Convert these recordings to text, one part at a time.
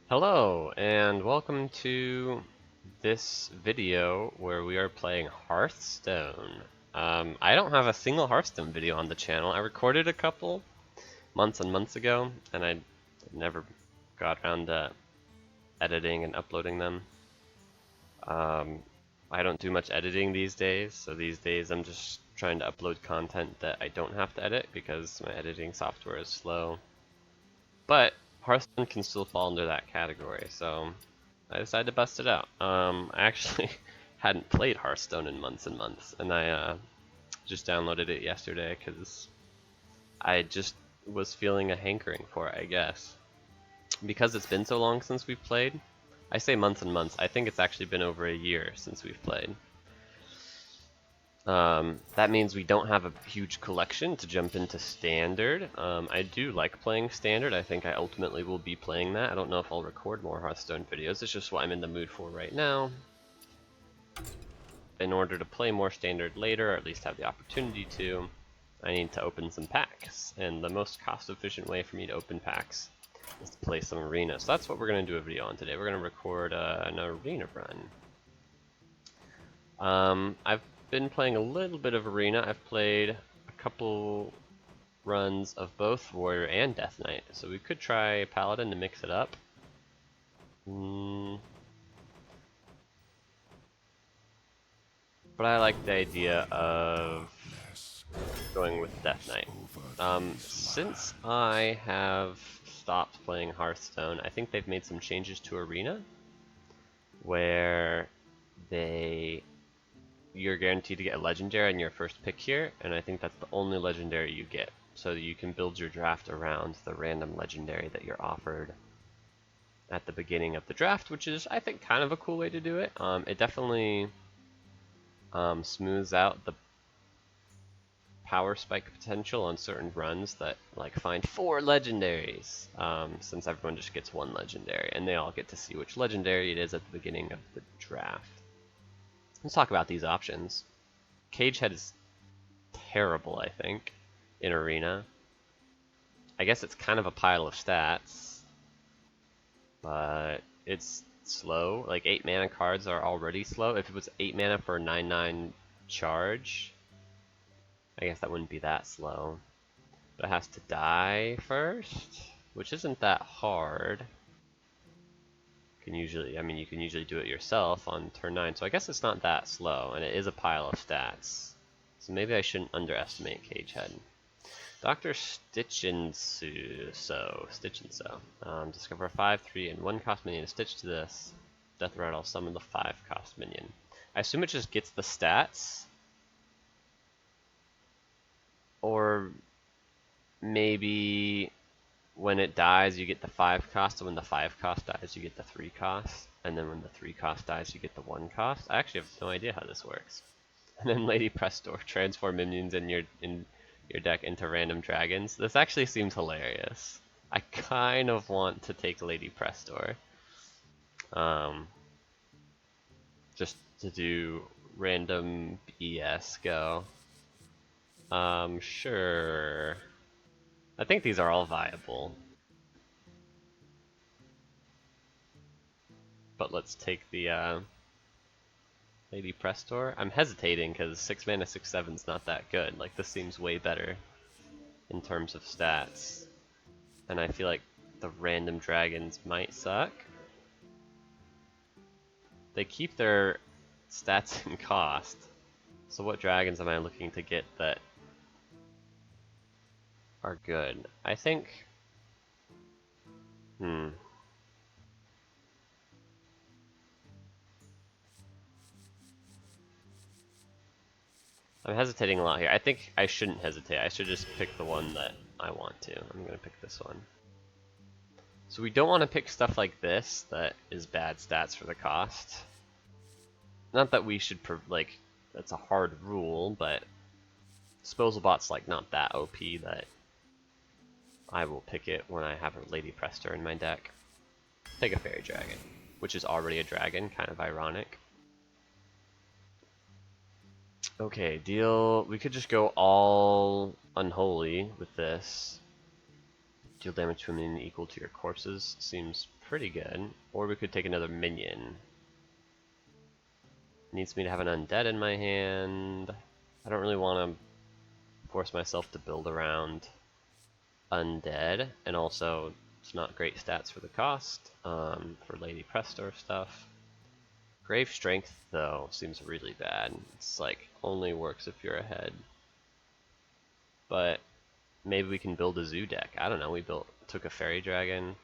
Hello, and welcome to this video where we are playing Hearthstone. I don't have a single Hearthstone video on the channel. I recorded a couple months and months ago, and I never got around to editing and uploading them. I don't do much editing these days, so these days I'm just trying to upload content that I don't have to edit because my editing software is slow. But Hearthstone can still fall under that category, so I decided to bust it out. I actually hadn't played Hearthstone in months and months, and I just downloaded it yesterday because I just was feeling a hankering for it, I guess. Because it's been so long since we've played, I say months and months, I think it's actually been over a year since we've played. That means we don't have a huge collection to jump into Standard. I do like playing Standard. I think I ultimately will be playing that. I don't know if I'll record more Hearthstone videos. It's just what I'm in the mood for right now. In order to play more Standard later, or at least have the opportunity to, I need to open some packs. And the most cost-efficient way for me to open packs is to play some Arena. So that's what we're going to do a video on today. We're going to record an Arena run. I've been playing a little bit of Arena. I've played a couple runs of both Warrior and Death Knight, so we could try Paladin to mix it up. But I like the idea of going with Death Knight. Since I have stopped playing Hearthstone, I think they've made some changes to Arena where you're guaranteed to get a legendary in your first pick here, and I think that's the only legendary you get. So you can build your draft around the random legendary that you're offered at the beginning of the draft, which is, I think, kind of a cool way to do it. It definitely smooths out the power spike potential on certain runs that like find 4 legendaries, since everyone just gets 1 legendary, and they all get to see which legendary it is at the beginning of the draft. Let's talk about these options. Cagehead is terrible, I think, in Arena. I guess it's kind of a pile of stats, but it's slow. Like 8 mana cards are already slow. If it was 8 mana for a 9/9 charge, I guess that wouldn't be that slow. But it has to die first, which isn't that hard. You can usually do it yourself on turn 9, so I guess it's not that slow, and it is a pile of stats. So maybe I shouldn't underestimate Cagehead. Dr. Stitch-and-Sew. Discover a 5/3 and 1 cost minion to stitch to this. Death Rattle, summon the 5 cost minion. I assume it just gets the stats? Or maybe when it dies you get the 5 cost, and when the 5 cost dies you get the 3 cost, and then when the 3 cost dies you get the 1 cost? I actually have no idea how this works. And then Lady Prestor, transform minions in your deck into random dragons. This actually seems hilarious. I kind of want to take Lady Prestor. Just to do random BS go. Sure. I think these are all viable. But let's take the Lady Prestor. I'm hesitating because 6 mana 6/7 is not that good. Like, this seems way better in terms of stats. And I feel like the random dragons might suck. They keep their stats and cost. So what dragons am I looking to get that are good? I think... I'm hesitating a lot here. I think I shouldn't hesitate. I should just pick the one that I want to. I'm going to pick this one. So we don't want to pick stuff like this that is bad stats for the cost. Not that we should, like, that's a hard rule, but Disposal Bot's like not that OP that I will pick it when I have a Lady Prestor in my deck. Take a Fairy Dragon, which is already a dragon, kind of ironic. Okay, deal. We could just go all unholy with this. Deal damage to a minion equal to your corpses seems pretty good. Or we could take another minion. Needs me to have an undead in my hand. I don't really want to force myself to build around undead, and also it's not great stats for the cost for Lady Prestor stuff. Grave Strength, though, seems really bad. It's like only works if you're ahead. But maybe we can build a zoo deck. I don't know. We took a fairy dragon.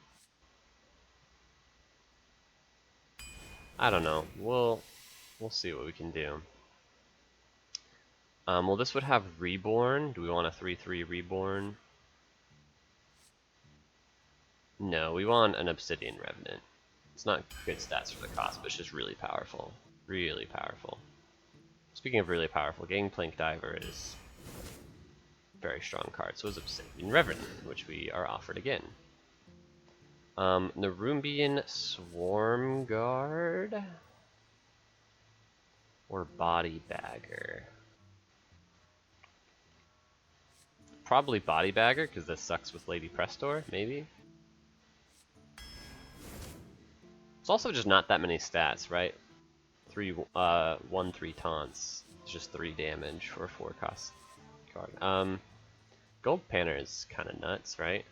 I don't know. We'll see what we can do. Well, this would have Reborn. Do we want a 3/3 Reborn? No, we want an Obsidian Revenant. It's not good stats for the cost, but it's just really powerful. Really powerful. Speaking of really powerful, Gangplank Diver is a very strong card. So is Obsidian Revenant, which we are offered again. Nerumbian Swarm Guard or Body Bagger? Probably Body Bagger, because this sucks with Lady Prestor, maybe? It's also just not that many stats, right? 1/3 taunts. It's just 3 damage for a 4 cost card. Gold Panner is kind of nuts, right?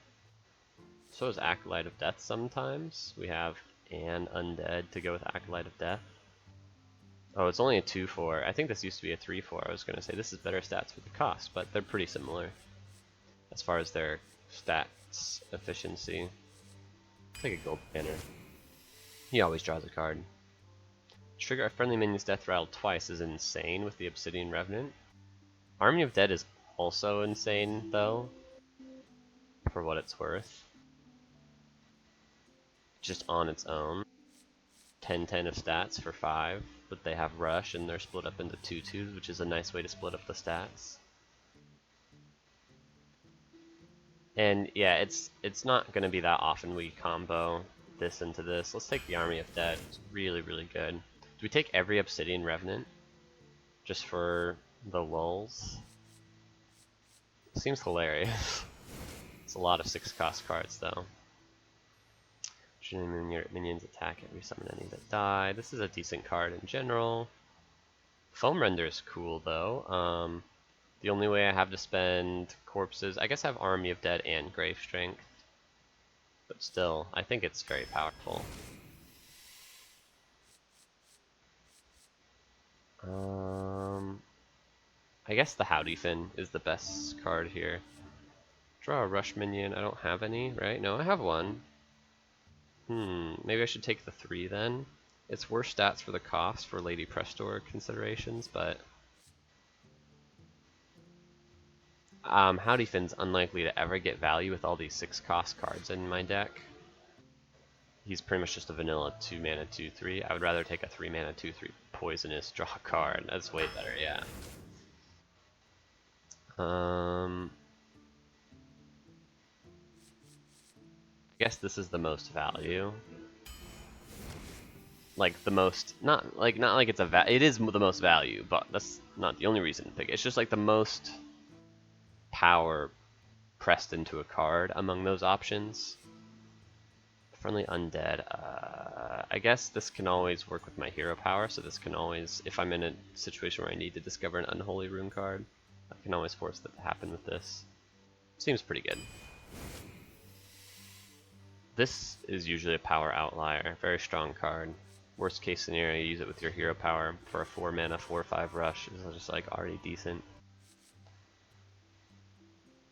So is Acolyte of Death sometimes. We have an Undead to go with Acolyte of Death. Oh, it's only a 2/4. I think this used to be a 3/4. I was going to say this is better stats for the cost, but they're pretty similar as far as their stats efficiency. Take a Gold Panner. He always draws a card. Trigger a friendly minion's death rattle twice is insane with the Obsidian Revenant. Army of Dead is also insane, though, for what it's worth. Just on its own. 10/10 of stats for 5, but they have Rush and they're split up into 2/2s, which is a nice way to split up the stats. And yeah, it's not going to be that often we combo this into this. Let's take the Army of Dead. It's really, really good. Do we take every Obsidian Revenant? Just for the lulz? Seems hilarious. It's a lot of 6 cost cards, though. Minions attack every summon any that die. This is a decent card in general. Foam Render is cool, though. The only way I have to spend corpses, I guess I have Army of Dead and Grave Strength. But still, I think it's very powerful. I guess the Howdy Fin is the best card here. Draw a Rush minion. I don't have any, right? No, I have one. Maybe I should take the 3 then. It's worse stats for the cost for Lady Prestor considerations, but Howdy Fin's unlikely to ever get value with all these 6 cost cards in my deck. He's pretty much just a vanilla 2 mana 2/3. I would rather take a 3 mana 2/3 poisonous, draw a card. That's way better, yeah. I guess this is the most value. Like the most, not like it's it is the most value, but that's not the only reason to pick it. It's just like the most power pressed into a card among those options. Friendly Undead. I guess this can always work with my hero power, so this can always, if I'm in a situation where I need to discover an Unholy Rune card, I can always force that to happen with this. Seems pretty good. This is usually a power outlier, very strong card. Worst case scenario, you use it with your hero power for a 4 mana 4/5 rush. It's just like already decent.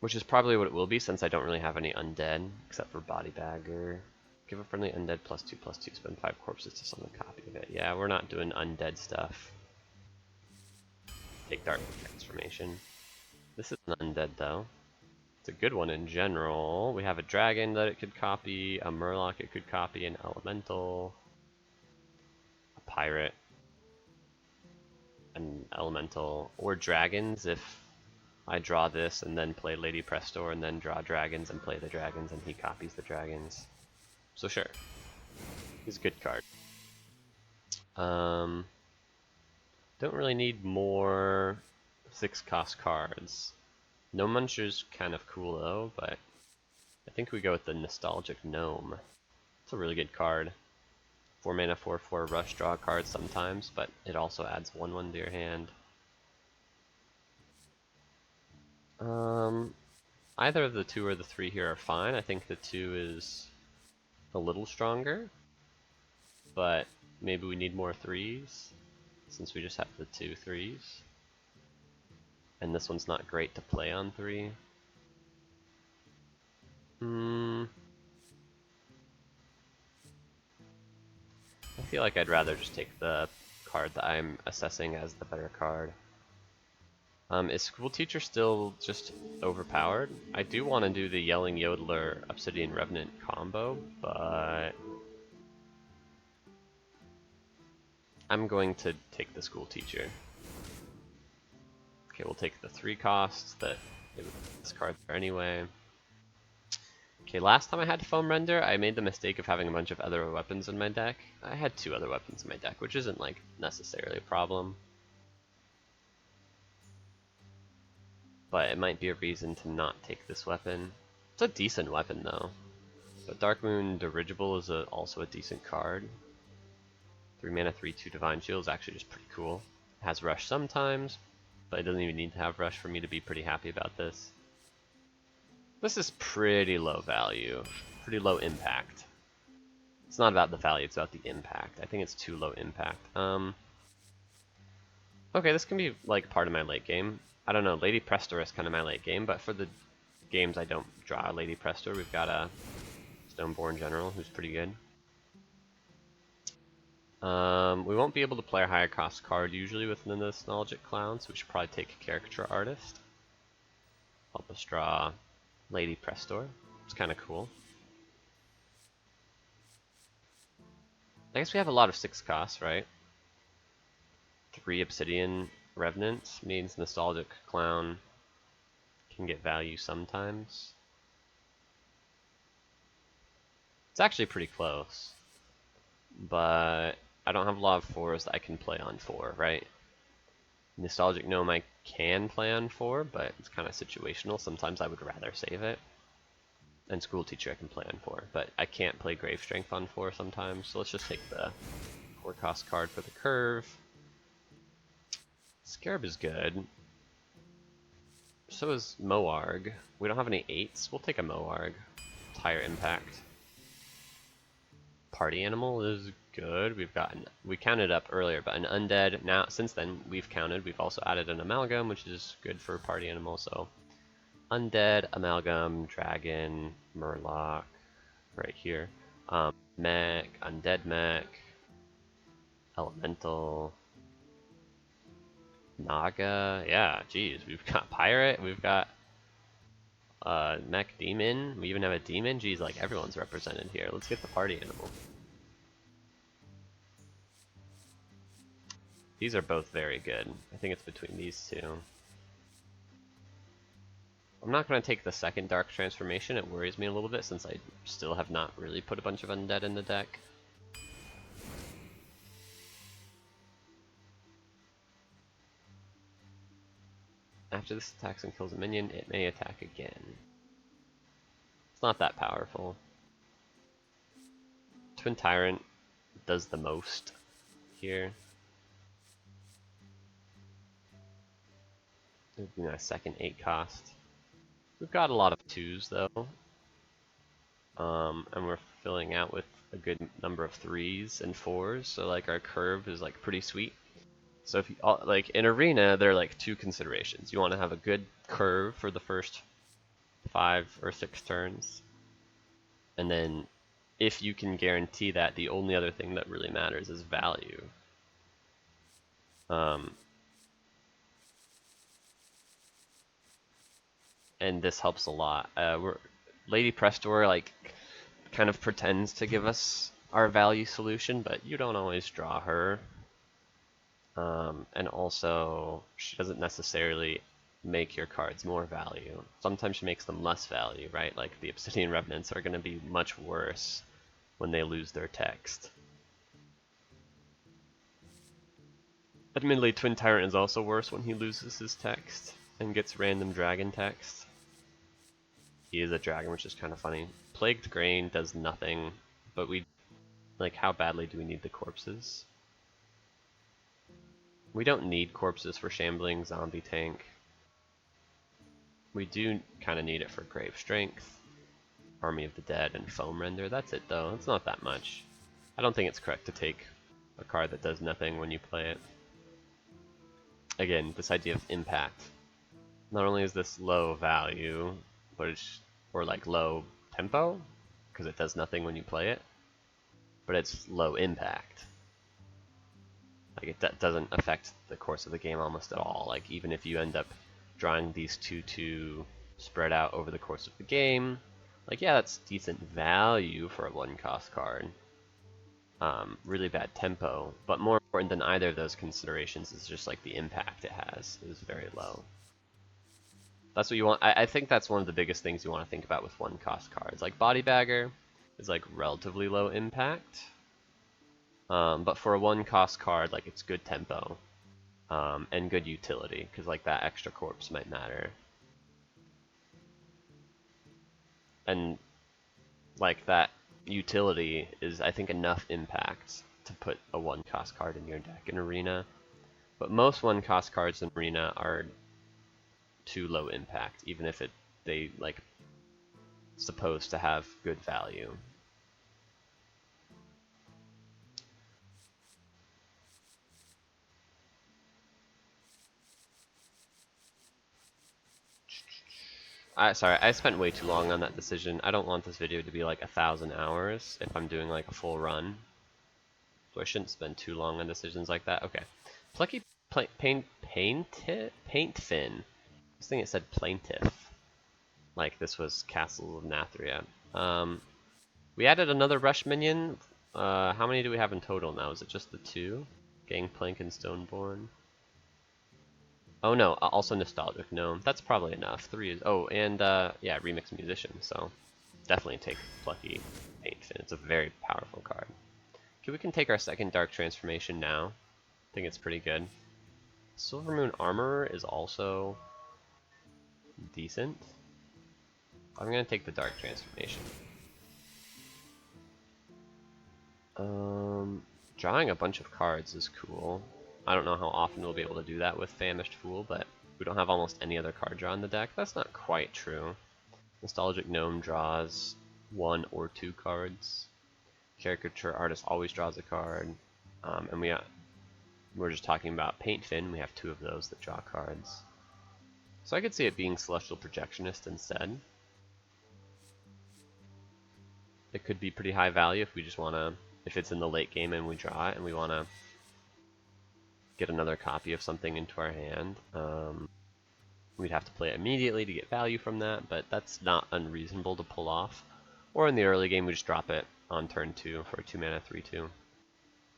Which is probably what it will be since I don't really have any undead, except for Body Bagger. Give a friendly undead +2/+2, spend 5 corpses to summon a copy of it. Yeah, we're not doing undead stuff. Take Dark Transformation. This is an undead though. It's a good one in general. We have a dragon that it could copy, a murloc it could copy, an elemental, a pirate, an elemental, or dragons if I draw this and then play Lady Prestor and then draw dragons and play the dragons and he copies the dragons. So sure. He's a good card. Don't really need more 6 cost cards. No Muncher's kind of cool though, but I think we go with the Nostalgic Gnome. It's a really good card. 4 mana, 4/4 rush, draw a card sometimes, but it also adds 1/1 to your hand. Either of the 2 or the 3 here are fine. I think the 2 is a little stronger, but maybe we need more 3s since we just have the 2 3s. And this one's not great to play on 3. I feel like I'd rather just take the card that I'm assessing as the better card. Is School Teacher still just overpowered? I do want to do the Yelling Yodeler Obsidian Revenant combo, but I'm going to take the School Teacher. Okay, we'll take the 3 costs that it would discard there anyway. Okay, last time I had Foam Render, I made the mistake of having a bunch of other weapons in my deck. I had 2 other weapons in my deck, which isn't like necessarily a problem. But it might be a reason to not take this weapon. It's a decent weapon though. But Dark Moon Dirigible is also a decent card. 3 mana, 3/2 Divine Shield is actually just pretty cool. It has Rush sometimes, but it doesn't even need to have Rush for me to be pretty happy about this. This is pretty low value, pretty low impact. It's not about the value, it's about the impact. I think it's too low impact. Okay, this can be like part of my late game. I don't know, Lady Prestor is kind of my late game, but for the games I don't draw Lady Prestor, we've got a Stoneborn General who's pretty good. We won't be able to play a higher cost card usually with the Nostalgic Clown, so we should probably take Caricature Artist. Help us draw Lady Prestor. It's kind of cool. I guess we have a lot of 6 costs, right? 3 Obsidian Revenant means Nostalgic Clown can get value sometimes. It's actually pretty close. But I don't have a lot of 4s that I can play on 4, right? Nostalgic Gnome I can play on 4, but it's kind of situational. Sometimes I would rather save it. And School Teacher I can play on 4, but I can't play Grave Strength on 4 sometimes, so let's just take the 4 cost card for the curve. Scarab is good. So is Moarg. We don't have any 8s. We'll take a Moarg. It's higher impact. Party Animal is good. We counted up earlier, but an Undead. Now, since then, we've counted. We've also added an Amalgam, which is good for Party Animal. So, Undead, Amalgam, Dragon, Murloc, right here. Mech, Undead Mech, Elemental. Naga, yeah, geez, we've got Pirate, we've got Mech Demon, we even have a Demon, geez, like everyone's represented here. Let's get the Party Animal. These are both very good. I think it's between these 2. I'm not going to take the second Dark Transformation, it worries me a little bit since I still have not really put a bunch of Undead in the deck. After this attacks and kills a minion, it may attack again. It's not that powerful. Twin Tyrant does the most here. It would be my second 8 cost. We've got a lot of 2s though. And we're filling out with a good number of 3s and 4s, so like our curve is like pretty sweet. So if you, like in Arena, there are like 2 considerations. You want to have a good curve for the first 5 or 6 turns, and then if you can guarantee that, the only other thing that really matters is value. And this helps a lot. Lady Prestor like kind of pretends to give us our value solution, but you don't always draw her. And also, she doesn't necessarily make your cards more value. Sometimes she makes them less value, right? Like the Obsidian Revenants are going to be much worse when they lose their text. Admittedly, Twin Tyrant is also worse when he loses his text and gets random dragon text. He is a dragon, which is kind of funny. Plagued Grain does nothing, but we, like, how badly do we need the corpses? We don't need corpses for Shambling Zombie Tank. We do kind of need it for Grave Strength, Army of the Dead, and Foam Render. That's it though, it's not that much. I don't think it's correct to take a card that does nothing when you play it. Again, this idea of impact. Not only is this low value, but it's, or like low tempo, because it does nothing when you play it, but it's low impact. Like it doesn't affect the course of the game almost at all. Like even if you end up drawing these 2/2 spread out over the course of the game, like yeah, that's decent value for a 1-cost card. Really bad tempo, but more important than either of those considerations is just like the impact it has is very low. That's what you want. I think that's one of the biggest things you want to think about with 1-cost cards. Like Body Bagger is like relatively low impact, but for a 1-cost card, like it's good tempo and good utility, because like that extra corpse might matter. And like that utility is, I think, enough impact to put a 1-cost card in your deck in Arena. But most 1-cost cards in Arena are too low impact, even if they like supposed to have good value. Sorry, I spent way too long on that decision. I don't want this video to be like 1,000 hours if I'm doing like a full run. So I shouldn't spend too long on decisions like that. Okay. Plucky Paint Fin. This thing it said Plaintiff. Like this was Castle of Nathria. We added another Rush minion. How many do we have in total now? Is it just the 2? Gangplank and Stoneborn. Oh no, also Nostalgic Gnome. That's probably enough. 3 is... Oh, and yeah, Remix Musician, so definitely take Plucky Paint Fin. It's a very powerful card. Okay, we can take our second Dark Transformation now. I think it's pretty good. Silvermoon Armorer is also decent. I'm gonna take the Dark Transformation. Drawing a bunch of cards is cool. I don't know how often we'll be able to do that with Famished Fool, but we don't have almost any other card draw in the deck. That's not quite true. Nostalgic Gnome draws 1 or 2 cards. Caricature Artist always draws a card. And we're just talking about Paint Fin. We have 2 of those that draw cards. So I could see it being Celestial Projectionist instead. It could be pretty high value if we just want to, if it's in the late game and we draw it and we want to get another copy of something into our hand. We'd have to play it immediately to get value from that, but that's not unreasonable to pull off. Or in the early game, we just drop it on turn 2 for a 2-mana 3/2.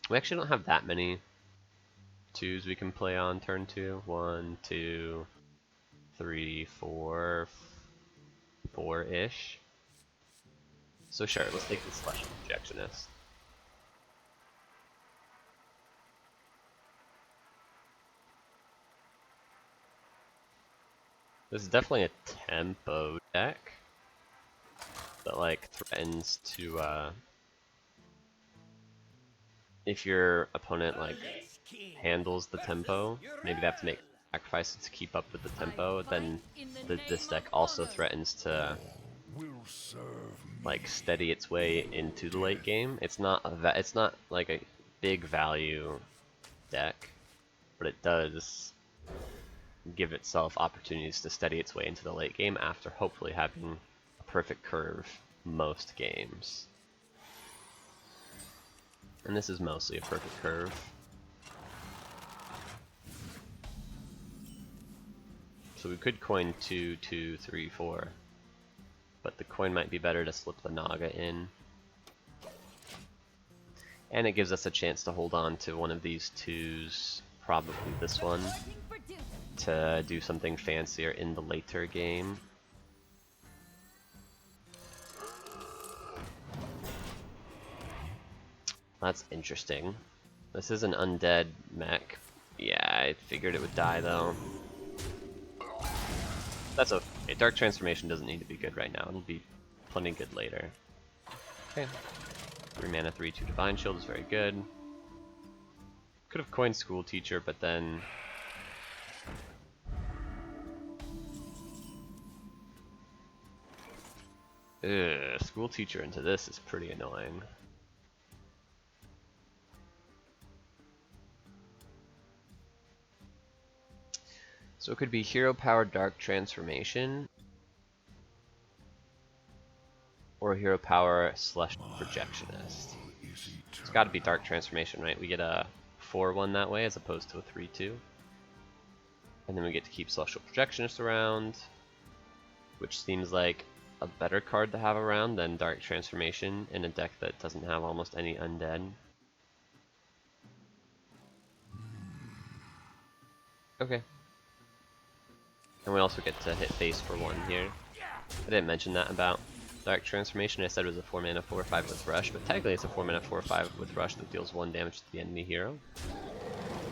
We actually don't have that many 2s we can play on turn 2. 1, 2, 3, 4, 4-ish. So sure, let's take the Celestial Projectionist. This is definitely a tempo deck that like threatens to if your opponent like handles the tempo, maybe they have to make sacrifices to keep up with the tempo, then this deck also threatens to like steady its way into the late game. It's not like a big value deck, but it does give itself opportunities to steady its way into the late game after hopefully having a perfect curve most games. And this is mostly a perfect curve. So we could coin 2, 2, 3, 4. But the coin might be better to slip the Naga in. And it gives us a chance to hold on to one of these 2s, probably this one, to do something fancier in the later game. That's interesting. This is an undead mech. Yeah, I figured it would die though. That's okay. Dark Transformation doesn't need to be good right now. It'll be plenty good later. Okay. 3 mana, 3/2 Divine Shield is very good. Could have coined School Teacher, but then... Ugh, School Teacher into this is pretty annoying. So it could be Hero Power Dark Transformation, or Hero Power Celestial Projectionist. It's got to be Dark Transformation, right? We get a 4/1 that way as opposed to a 3/2. And then we get to keep Celestial Projectionist around, which seems like a better card to have around than Dark Transformation in a deck that doesn't have almost any undead. Okay. And we also get to hit face for 1 here. I didn't mention that about Dark Transformation. I said it was a 4 mana 4/5 with Rush, but technically it's a 4 mana 4/5 with Rush that deals 1 damage to the enemy hero.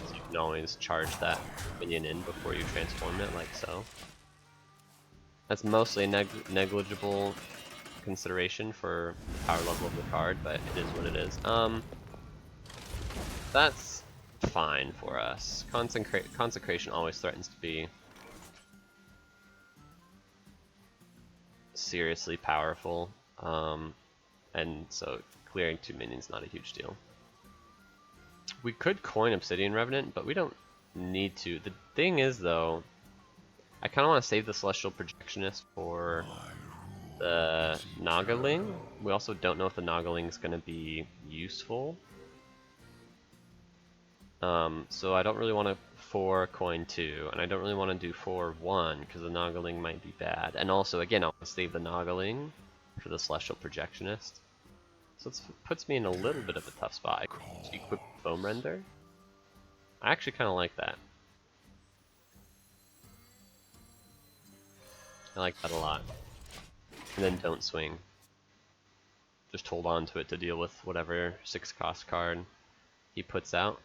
So you can always charge that minion in before you transform it, like so. That's mostly a negligible consideration for the power level of the card, but it is what it is. That's fine for us. Consecration always threatens to be seriously powerful, and so clearing 2 minions is not a huge deal. We could coin Obsidian Revenant, but we don't need to. The thing is, though, I kind of want to save the Celestial Projectionist for the Nagaling. We also don't know if the Nagaling is going to be useful. So I don't really want to 4 coin 2, and I don't really want to do 4/1 because the Nagaling might be bad. And also, again, I want to save the Nagaling for the Celestial Projectionist. So it puts me in a little bit of a tough spot. I could equip Foam Render. I actually kind of like that. I like that a lot. And then don't swing. Just hold on to it to deal with whatever 6-cost card he puts out.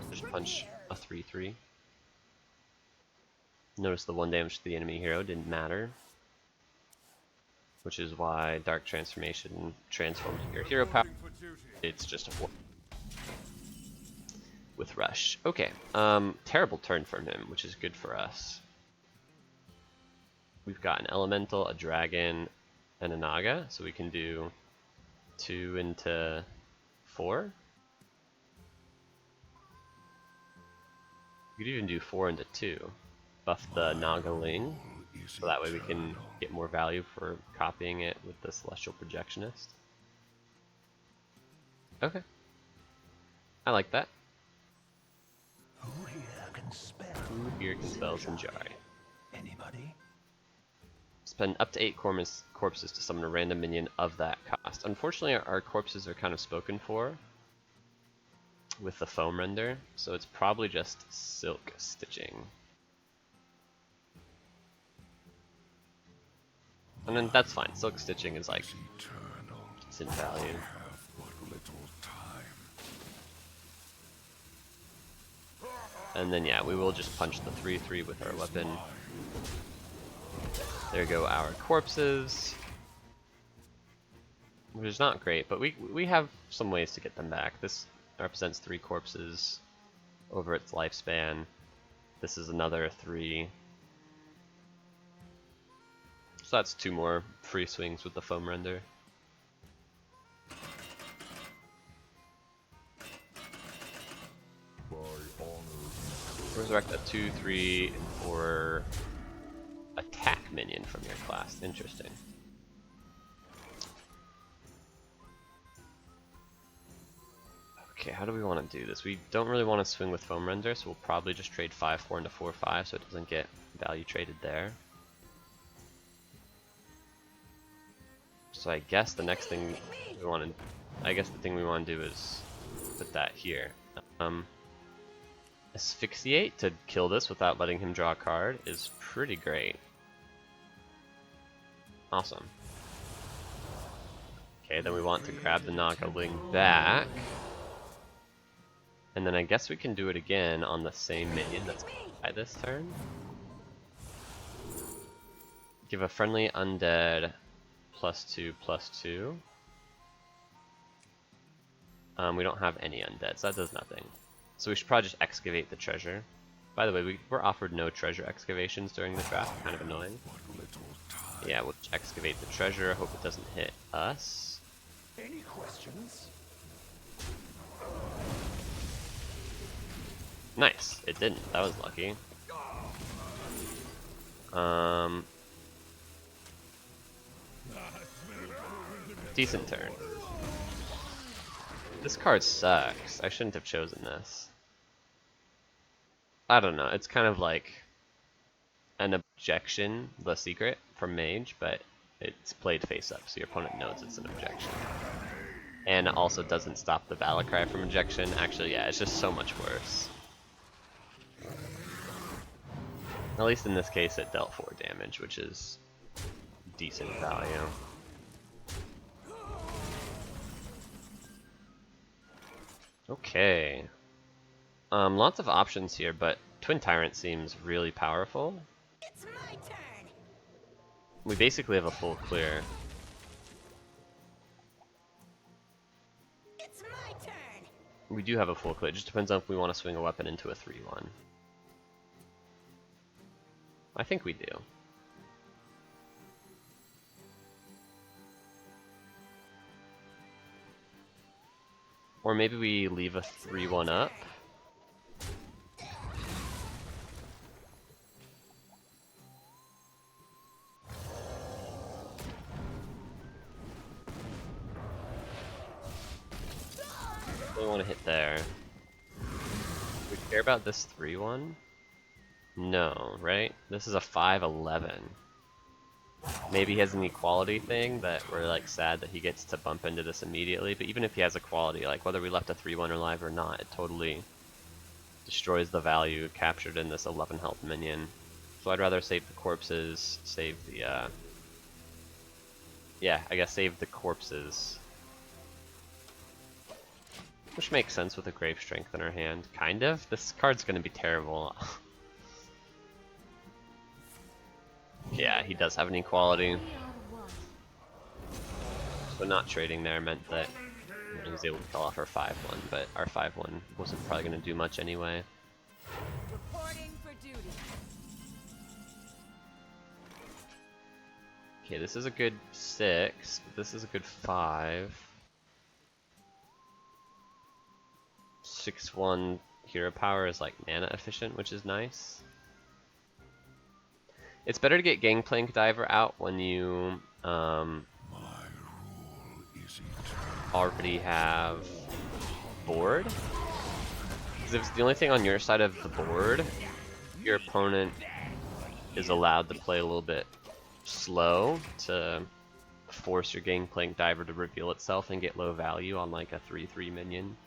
Just punch a 3/3. Notice the 1 damage to the enemy hero didn't matter, which is why Dark Transformation transforms your hero power. It's just a 4 with Rush. Okay, terrible turn from him, which is good for us. We've got an Elemental, a Dragon, and a Naga, so we can do 2 into 4. We could even do 4 into 2. Buff the Nagaling, so that way we can get more value for copying it with the Celestial Projectionist. Okay. I like that. Who here can spell Sinjari? Anybody? Spend up to 8 corpses to summon a random minion of that cost. Unfortunately, our corpses are kind of spoken for with the Foam Render, so it's probably just Silk Stitching. And then that's fine. Silk Stitching is like decent value. And then yeah, we will just punch the 3/3 with our weapon. There go our corpses, which is not great, but we have some ways to get them back. This represents 3 corpses over its lifespan. This is another 3. So that's 2 more free swings with the Foam Render. Resurrect a 2, 3, and 4 attack minion from your class. Interesting. Okay, how do we want to do this? We don't really want to swing with Foam Render, so we'll probably just trade 5/4 into 4/5 so it doesn't get value traded there. So I guess the next thing we want to, the thing we want to do is put that here. Asphyxiate to kill this without letting him draw a card is pretty great. Awesome. Okay, then we want to grab the Nagaling back. And then I guess we can do it again on the same minion that's by this turn. Give a friendly undead +2/+2. We don't have any undead, so that does nothing. So we should probably just excavate the treasure. By the way, we were offered no treasure excavations during the draft, kind of annoying. Yeah, we'll just excavate the treasure, hope it doesn't hit us. Any questions? Nice, it didn't, that was lucky. Decent turn. This card sucks. I shouldn't have chosen this. I don't know, it's kind of like an objection, the secret, from Mage, but it's played face up, so your opponent knows it's an objection. And it also doesn't stop the battle cry from objection. Actually, yeah, it's just so much worse. At least in this case it dealt 4 damage, which is decent value. Okay. Lots of options here, but Twin Tyrant seems really powerful. It's my turn. We basically have a full clear. It's my turn. We do have a full clear, it just depends on if we want to swing a weapon into a 3/1. I think we do. Or maybe we leave a 3/1 up. Don't want to hit there. We care about this 3/1? No, right? This is a 5/11. Maybe he has an equality thing that we're like sad that he gets to bump into this immediately, but even if he has equality, like whether we left a 3/1 alive or not, it totally destroys the value captured in this 11 health minion. So I'd rather save the corpses, save the, yeah, I guess save the corpses. Which makes sense with a Grave Strength in our hand, kind of. This card's gonna be terrible. Yeah, he does have an equality. So not trading there meant that he was able to kill off our 5/1, but our 5/1 wasn't probably going to do much anyway. Reporting for duty. Okay, this is a good 6, but this is a good 5. 6/1 hero power is like mana efficient, which is nice. It's better to get Gangplank Diver out when you already have board. Because if it's the only thing on your side of the board, your opponent is allowed to play a little bit slow to force your Gangplank Diver to reveal itself and get low value on like a 3/3 minion.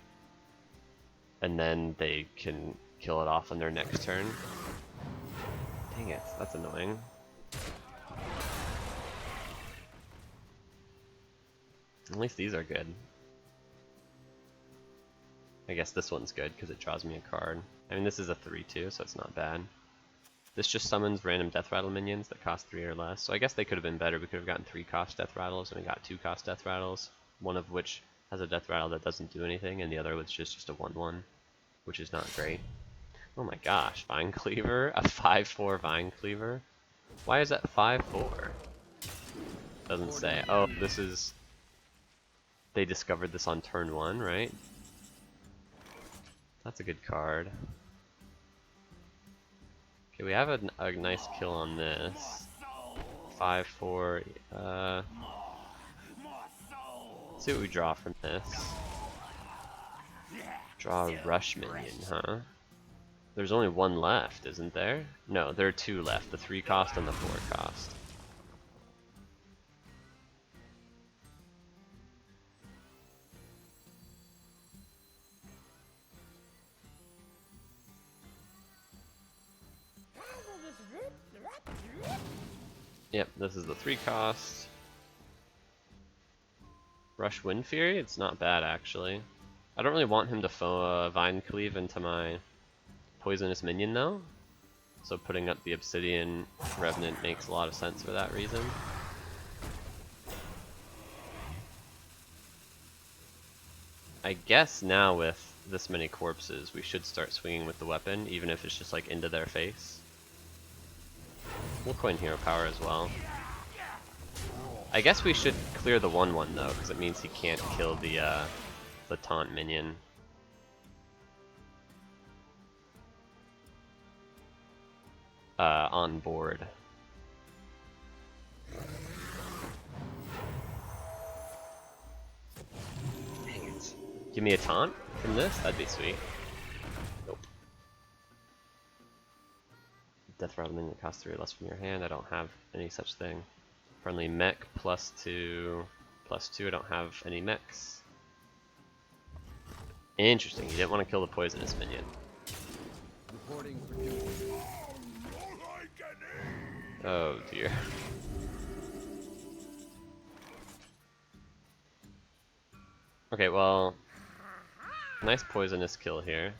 And then they can kill it off on their next turn. Dang it, that's annoying. At least these are good. I guess this one's good because it draws me a card. I mean, this is a 3/2, so it's not bad. This just summons random Death Rattle minions that cost 3 or less. So I guess they could have been better. We could have gotten 3 cost Death Rattles, and we got 2 cost Death Rattles. One of which has a Death Rattle that doesn't do anything, and the other was just a 1/1, which is not great. Oh my gosh, Vine Cleaver? A 5/4 Vine Cleaver? Why is that 5/4? Doesn't say. Oh, this is... They discovered this on turn 1, right? That's a good card. Okay, we have a nice kill on this. 5/4. Let's see what we draw from this. Draw a Rush minion, huh? There's only 1 left, isn't there? No, there are 2 left. The 3 cost and the 4 cost. Yep, this is the 3 cost. Rush Wind Fury? It's not bad, actually. I don't really want him to Vine Cleave into my poisonous minion though. So putting up the Obsidian Revenant makes a lot of sense for that reason. I guess now with this many corpses, we should start swinging with the weapon, even if it's just like into their face. We'll coin hero power as well. I guess we should clear the 1/1 though, because it means he can't kill the taunt minion. On board. Dang it. Give me a taunt from this? That'd be sweet. Nope. Death rather minion cost 3 or less from your hand. I don't have any such thing. Friendly mech +2. +2. I don't have any mechs. Interesting. You didn't want to kill the poisonous minion. Reporting for duty. Oh dear. Okay, well, nice poisonous kill here.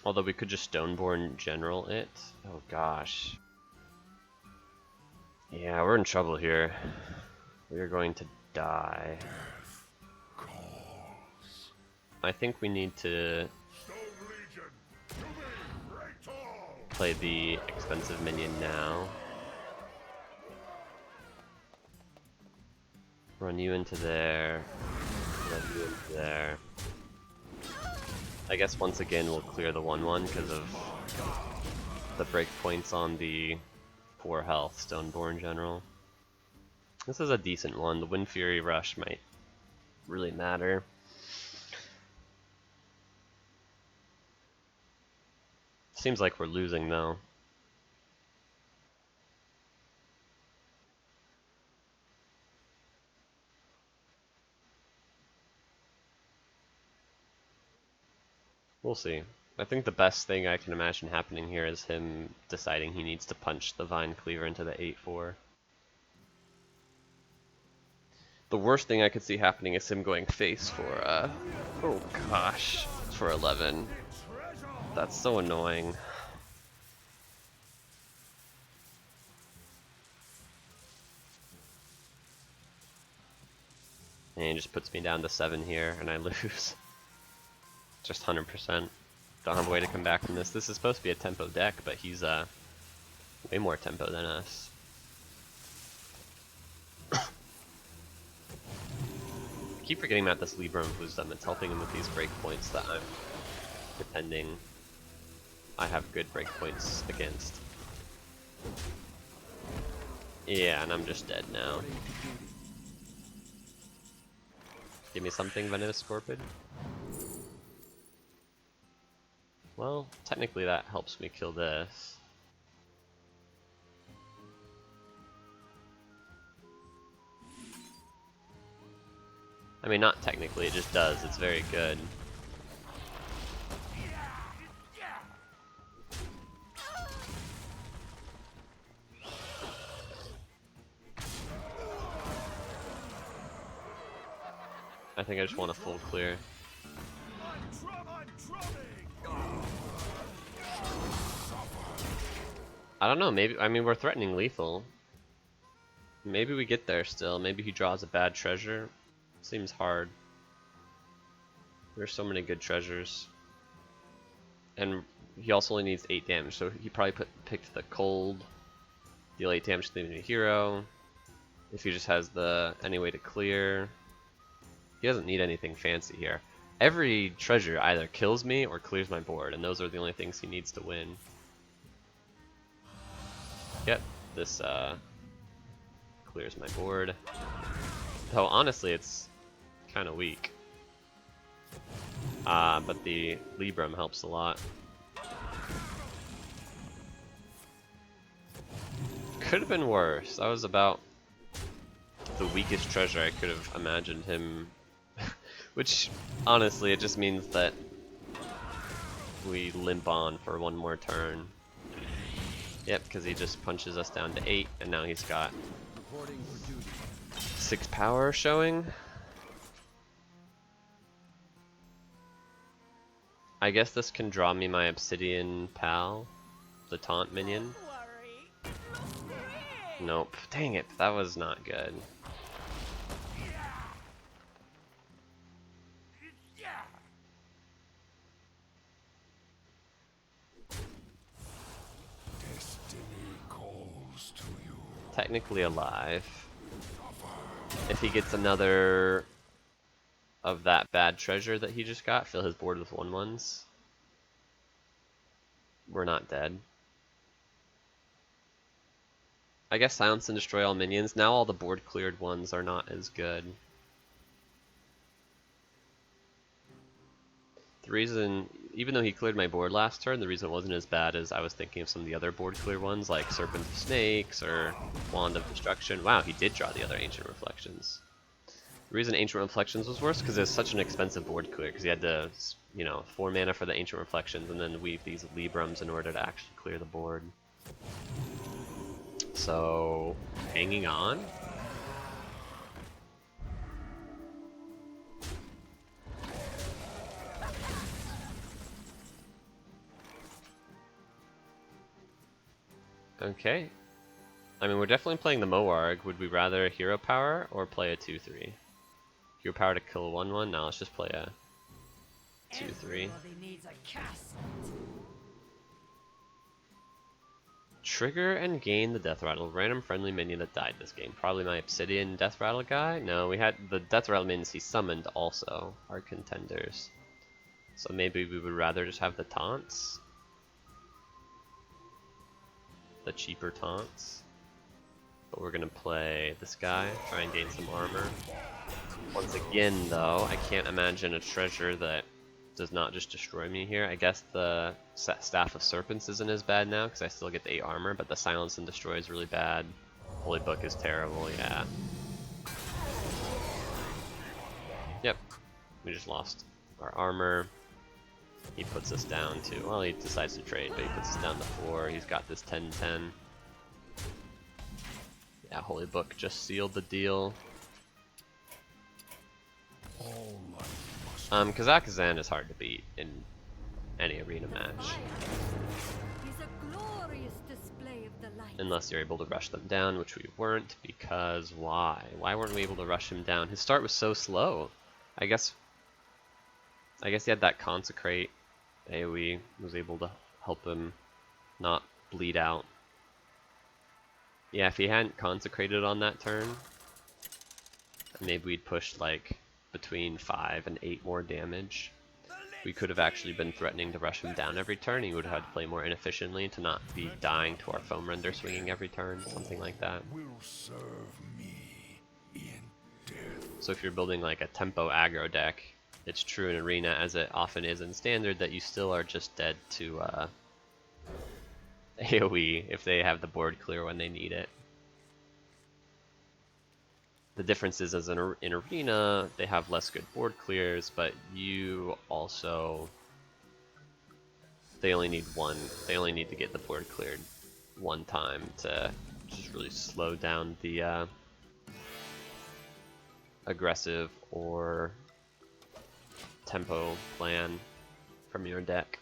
Although we could just Stoneborn General it. Oh gosh. Yeah, we're in trouble here. We're going to die. I think we need to play the expensive minion now. Run you into there. Run you into there. I guess once again we'll clear the 1/1 because of the breakpoints on the 4 health Stoneborn General. This is a decent one. The Wind Fury Rush might really matter. Seems like we're losing though. We'll see. I think the best thing I can imagine happening here is him deciding he needs to punch the Vine Cleaver into the 8/4. The worst thing I could see happening is him going face for, oh gosh, for 11. That's so annoying. And he just puts me down to 7 here, and I lose. Just 100%. Don't have a way to come back from this. This is supposed to be a tempo deck, but he's way more tempo than us. I keep forgetting about this Libra and Wisdom. It's helping him with these breakpoints that I'm pretending I have good breakpoints against. Yeah, and I'm just dead now. Give me something, Venomous Scorpion. Well, technically that helps me kill this. I mean, not technically, it just does. It's very good. I think I just want a full clear. I don't know, maybe, I mean, we're threatening lethal. Maybe we get there still. Maybe he draws a bad treasure. Seems hard. There's so many good treasures. And he also only needs 8 damage, so he probably picked the cold. Deal 8 damage to the hero. If he just has the any way to clear. He doesn't need anything fancy here. Every treasure either kills me or clears my board, and those are the only things he needs to win. Yep, this clears my board. Though honestly, it's kind of weak. But the Libram helps a lot. Could have been worse. That was about the weakest treasure I could have imagined him. Which, honestly, it just means that we limp on for one more turn. Yep, because he just punches us down to 8, and now he's got Reporting for duty. 6 power showing. I guess this can draw me my Obsidian pal, the taunt minion. Don't worry. You'll Nope. Dang it, that was not good. Destiny calls to you. Technically alive. If he gets another of that bad treasure that he just got, fill his board with 1/1s. We're not dead. I guess silence and destroy all minions. Now all the board cleared ones are not as good. The reason, even though he cleared my board last turn, the reason it wasn't as bad is I was thinking of some of the other board clear ones like Serpent of Snakes or Wand of Destruction. Wow, he did draw the other Ancient Reflections. The reason Ancient Reflections was worse because it was such an expensive board clear because you had to, 4 mana for the Ancient Reflections and then weave these Librams in order to actually clear the board. So, hanging on. Okay. I mean, we're definitely playing the Moarg. Would we rather hero power or play a 2/3? Hero power to kill a 1/1? No, let's just play a 2/3. Everybody needs a castle. Trigger and gain the Death Rattle. Random friendly minion that died this game. Probably my Obsidian Death Rattle guy? No, we had the Death Rattle minions he summoned also are contenders. So maybe we would rather just have the taunts? The cheaper taunts. But we're gonna play this guy, try and gain some armor. Once again though, I can't imagine a treasure that does not just destroy me here. I guess the Staff of Serpents isn't as bad now because I still get the 8 armor, but the Silence and Destroy is really bad. Holy Book is terrible, yeah. Yep, we just lost our armor. He puts us down to, well, he decides to trade, but he puts us down to 4. He's got this 10/10. Yeah, Holy Book just sealed the deal. Kazakhstan is hard to beat in any arena match. Is a glorious display of the light. Unless you're able to rush them down, which we weren't, because why? Why weren't we able to rush him down? His start was so slow. I guess he had that Consecrate AoE, was able to help him not bleed out. Yeah, if he hadn't Consecrated on that turn, maybe we'd pushed like between 5 and 8 more damage. We could have actually been threatening to rush him down every turn. He would have had to play more inefficiently to not be dying to our Foam Render swinging every turn, something like that. Will serve me in death. So if you're building like a tempo aggro deck, it's true in Arena as it often is in Standard that you still are just dead to AoE if they have the board clear when they need it. The difference is as in Arena, they have less good board clears, but you also, they only need to get the board cleared one time to just really slow down the aggressive or tempo plan from your deck.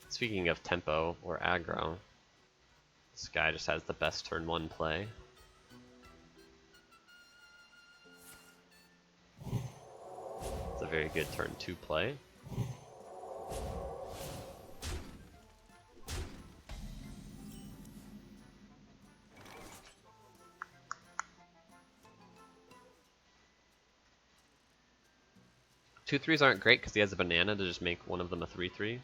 Speaking of tempo or aggro, this guy just has the best turn 1 play. It's a very good turn 2 play. Two threes aren't great because he has a banana to just make one of them a 3/3.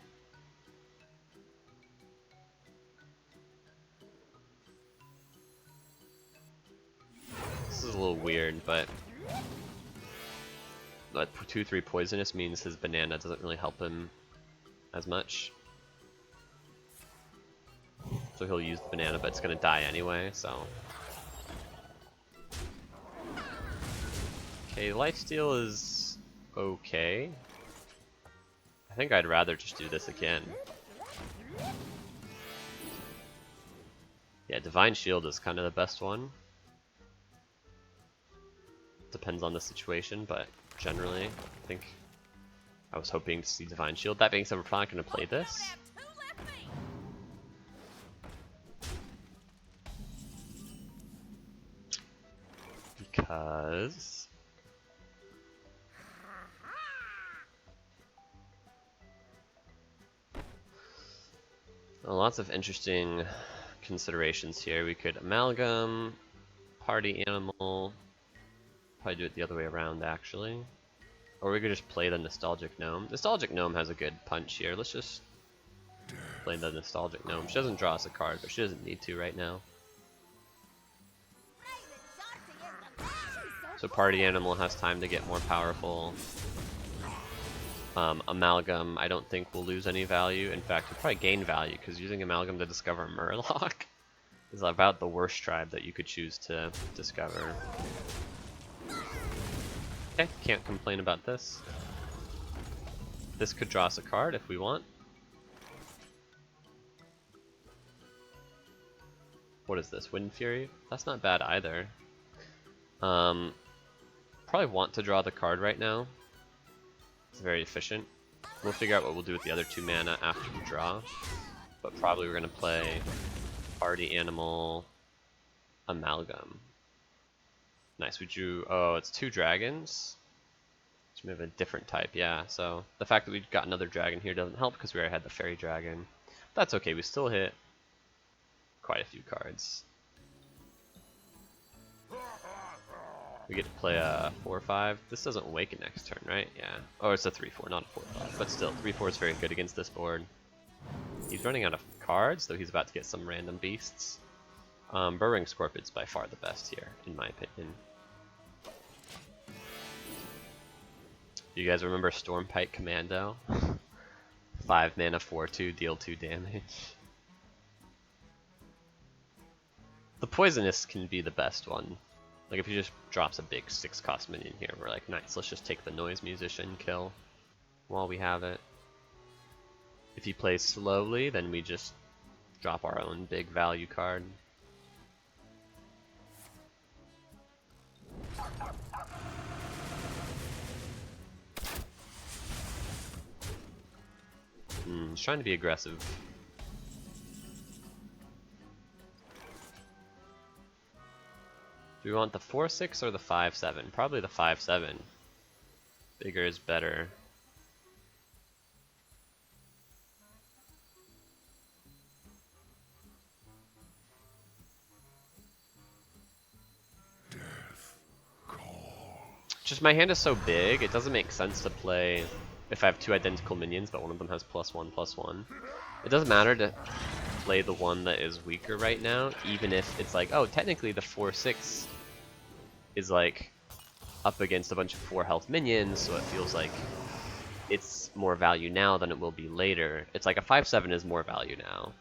This is a little weird, but 2/3 poisonous means his banana doesn't really help him as much. So he'll use the banana, but it's gonna die anyway, so. Okay, lifesteal is okay. I think I'd rather just do this again. Yeah, Divine Shield is kind of the best one. Depends on the situation, but generally, I think I was hoping to see Divine Shield. That being said, we're probably not going to play this. Because lots of interesting considerations here. We could amalgam, party animal, probably do it the other way around actually. Or we could just play the Nostalgic Gnome. Nostalgic Gnome has a good punch here. Let's just play the Nostalgic Gnome. She doesn't draw us a card, but she doesn't need to right now. So party animal has time to get more powerful. Amalgam, I don't think will lose any value. In fact, we'll probably gain value, because using Amalgam to discover Murloc is about the worst tribe that you could choose to discover. Okay, can't complain about this. This could draw us a card if we want. What is this? Wind Fury? That's not bad either. Probably want to draw the card right now. It's very efficient. We'll figure out what we'll do with the other 2 mana after we draw. But probably we're going to play Party Animal, Amalgam. Nice, we drew... Oh, it's 2 dragons. So we have a different type, yeah. So the fact that we've got another dragon here doesn't help because we already had the fairy dragon. That's okay, we still hit quite a few cards. We get to play a 4/5. This doesn't awaken next turn, right? Yeah. Oh, it's a 3/4, not a 4/5. But still, 3/4 is very good against this board. He's running out of cards, though he's about to get some random beasts. Burrowing Scorpid's by far the best here, in my opinion. You guys remember Stormpike Commando? 5 mana, 4/2, deal 2 damage. The Poisonous can be the best one. Like if he just drops a big 6-cost minion here, we're like, nice, let's just take the Noise Musician kill while we have it. If he plays slowly, then we just drop our own big value card. He's trying to be aggressive. Do we want the 4/6 or the 5/7? Probably the 5/7. Bigger is better. Just my hand is so big, it doesn't make sense to play if I have 2 identical minions, but one of them has +1/+1. It doesn't matter to play the one that is weaker right now, even if it's like, oh, technically the 4/6 is like up against a bunch of 4 health minions, so it feels like it's more value now than it will be later. It's like a 5/7 is more value now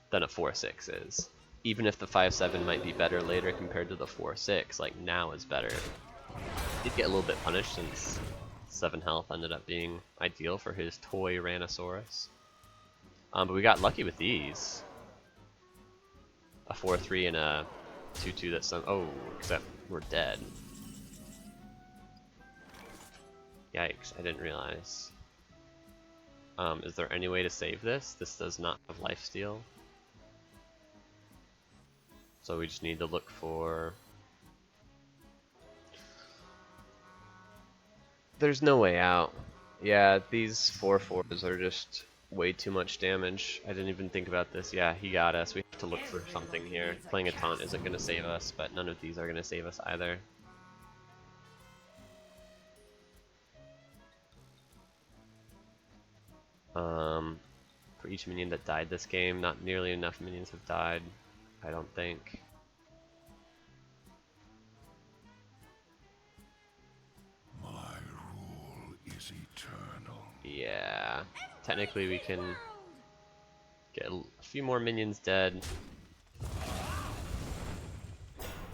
than a 4/6 is. Even if the 5/7 might be better later compared to the 4/6, like now is better. Did get a little bit punished since 7 health ended up being ideal for his toy Rhinosaurus. But we got lucky with these. A 4/3 and a 2/2 that's some. Oh, except we're dead. Yikes, I didn't realize. Is there any way to save this? This does not have lifesteal. So we just need to look for... There's no way out. Yeah, these 4/4s are just way too much damage. I didn't even think about this. Yeah, he got us. We have to look for something here. Playing a taunt isn't going to save us, but none of these are going to save us either. For each minion that died this game, not nearly enough minions have died, I don't think. My rule is eternal. Yeah, technically we can get a few more minions dead.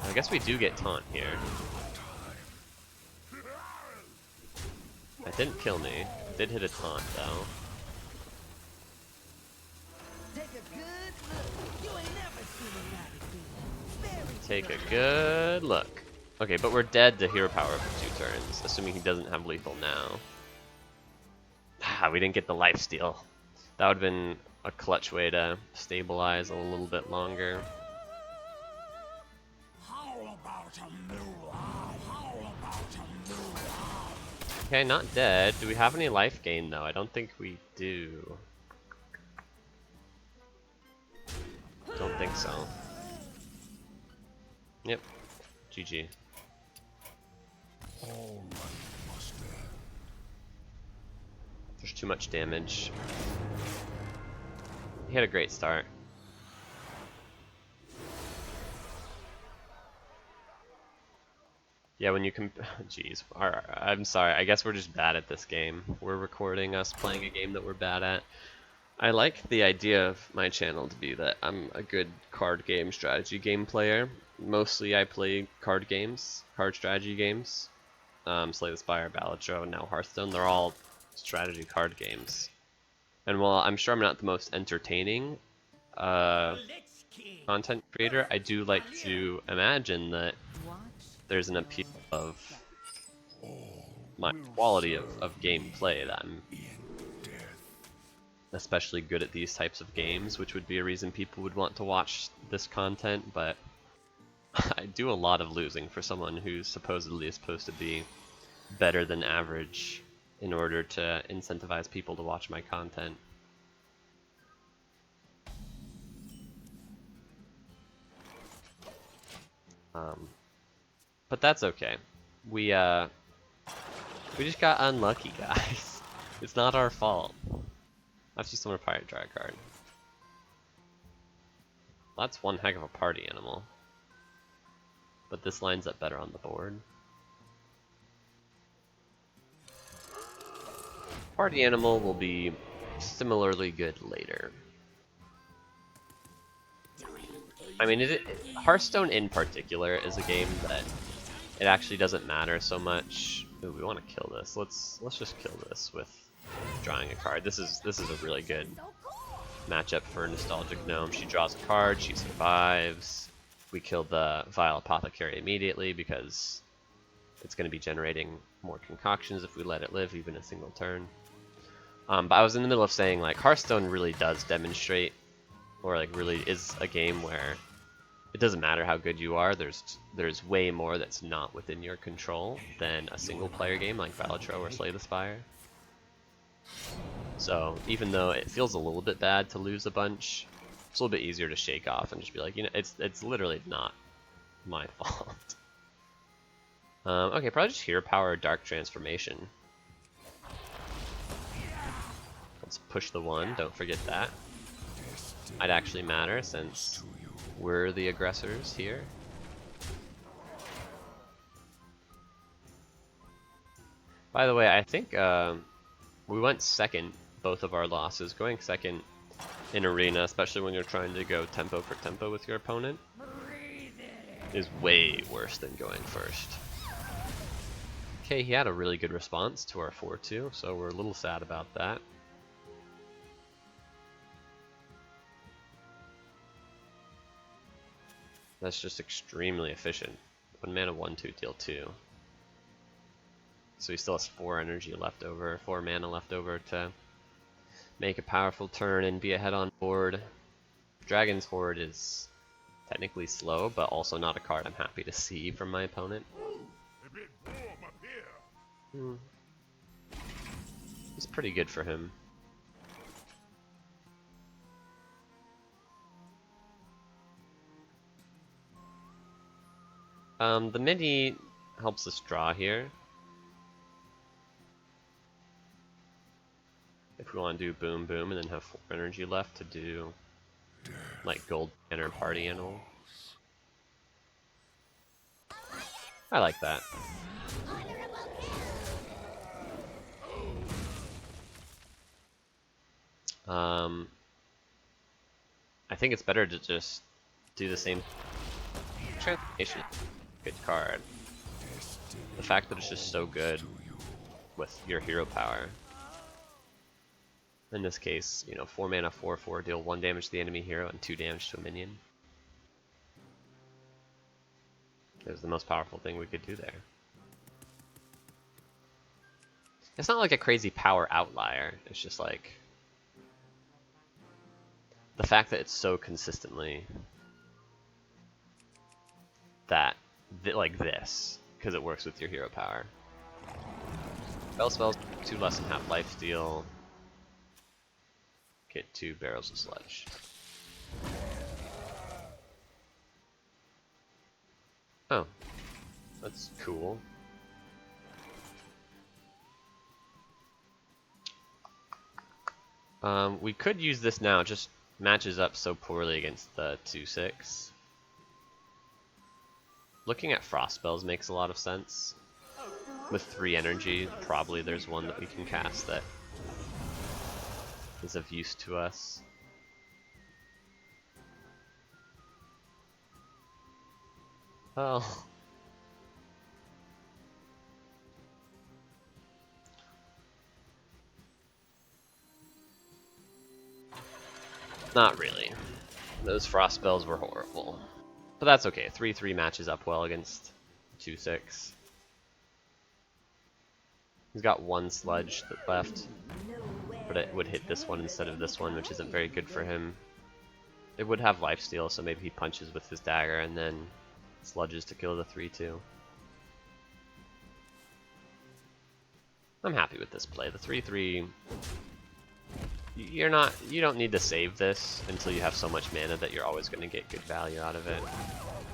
I guess we do get taunt here. That didn't kill me. It did hit a taunt though. Take a good look. Okay, but we're dead to hero power for 2 turns, assuming he doesn't have lethal now. Ah, we didn't get the lifesteal. That would have been a clutch way to stabilize a little bit longer. Okay, not dead. Do we have any life gain though? I don't think we do. Don't think so. Yep. GG. There's too much damage. He had a great start. Yeah, when you can, jeez, I'm sorry. I guess we're just bad at this game. We're recording us playing a game that we're bad at. I like the idea of my channel to be that I'm a good card game strategy game player. Mostly I play card games, card strategy games. Slay the Spire, Balatro, now Hearthstone. They're all strategy card games. And while I'm sure I'm not the most entertaining content creator, I do like to imagine that there's an appeal of my quality of gameplay that I'm especially good at these types of games, which would be a reason people would want to watch this content, but I do a lot of losing for someone who's supposedly supposed to be better than average in order to incentivize people to watch my content. But that's okay. We just got unlucky, guys. It's not our fault. That's just someone pirate draw card. That's one heck of a party animal. But this lines up better on the board. Party animal will be similarly good later. I mean, Hearthstone in particular is a game that it actually doesn't matter so much. Ooh, we want to kill this. Let's just kill this with drawing a card. This is a really good matchup for Nostalgic Gnome. She draws a card, she survives. We kill the Vile Apothecary immediately because it's going to be generating more concoctions if we let it live even a single turn. But I was in the middle of saying, like, Hearthstone really does demonstrate, or like really is a game where it doesn't matter how good you are, there's way more that's not within your control than a single player game like Balatro or Slay the Spire. So even though it feels a little bit bad to lose a bunch, it's a little bit easier to shake off and just be like, you know, it's literally not my fault. Okay, probably just Hero Power Dark Transformation. Let's push the 1, don't forget that. Might actually matter since we're the aggressors here. By the way, I think we went second both of our losses. Going second in Arena, especially when you're trying to go tempo for tempo with your opponent, is way worse than going first. Okay, he had a really good response to our 4-2, so we're a little sad about that. That's just extremely efficient. 1 mana 1/2 deal 2. So he still has 4 energy left over, 4 mana left over to make a powerful turn and be ahead on board. Dragon's Horde is technically slow, but also not a card I'm happy to see from my opponent. It's pretty good for him. The mini helps us draw here. If we want to do boom boom and then have 4 energy left to do like gold banner party animal. I like that. I think it's better to just do the same transformation. Good card. The fact that it's just so good with your hero power. In this case, you know, 4 mana, 4/4, deal 1 damage to the enemy hero and 2 damage to a minion. It was the most powerful thing we could do there. It's not like a crazy power outlier, it's just like the fact that it's so consistently that, like this, because it works with your hero power. Spells, 2 less than half life steal. Get 2 barrels of sludge. Oh, that's cool. We could use this now, it just matches up so poorly against the 2/6. Looking at frost spells makes a lot of sense. With 3 energy, probably there's one that we can cast that is of use to us. Oh. Not really. Those frost spells were horrible. But that's okay, 3/3 matches up well against 2/6. He's got 1 sludge left, but it would hit this one instead of this one, which isn't very good for him. It would have lifesteal, so maybe he punches with his dagger and then sludges to kill the 3/2. I'm happy with this play. The 3/3, you don't need to save this until you have so much mana that you're always going to get good value out of it.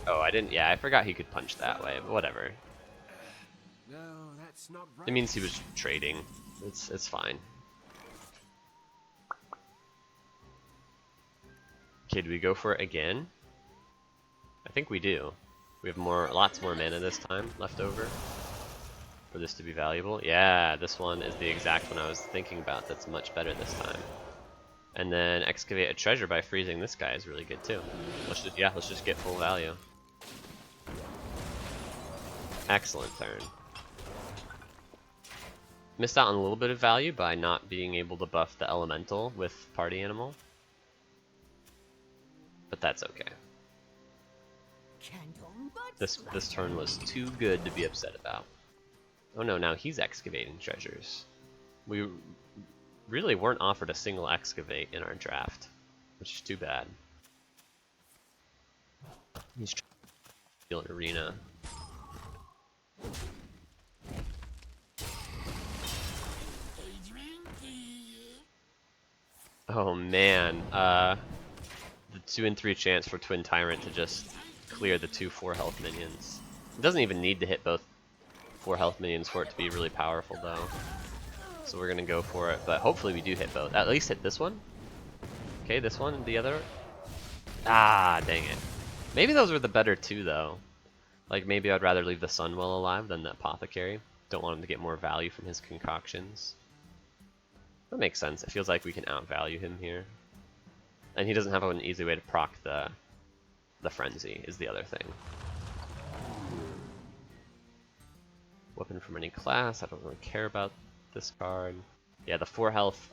Oh, I forgot he could punch that way, but whatever. No, that's not right. It means he was trading. It's fine. Okay, do we go for it again? I think we do. We have lots more mana this time left over for this to be valuable. Yeah, this one is the exact one I was thinking about. That's much better this time. And then excavate a treasure by freezing this guy is really good too. Let's just get full value. Excellent turn. Missed out on a little bit of value by not being able to buff the elemental with party animal. But that's okay. This turn was too good to be upset about. Oh no, now he's excavating treasures. We really weren't offered a single excavate in our draft, which is too bad. He's trying to arena. Oh man, the 2 and 3 chance for Twin Tyrant to just clear the 2 4 health minions. It doesn't even need to hit both 4 health minions for it to be really powerful though. So we're gonna go for it, but hopefully we do hit both. At least hit this one. Okay, this one and the other. Ah, dang it. Maybe those were the better 2 though. Like maybe I'd rather leave the Sunwell alive than the Apothecary. Don't want him to get more value from his concoctions. That makes sense. It feels like we can outvalue him here. And he doesn't have an easy way to proc the Frenzy is the other thing. Weapon from any class, I don't really care about this card. Yeah, the 4 health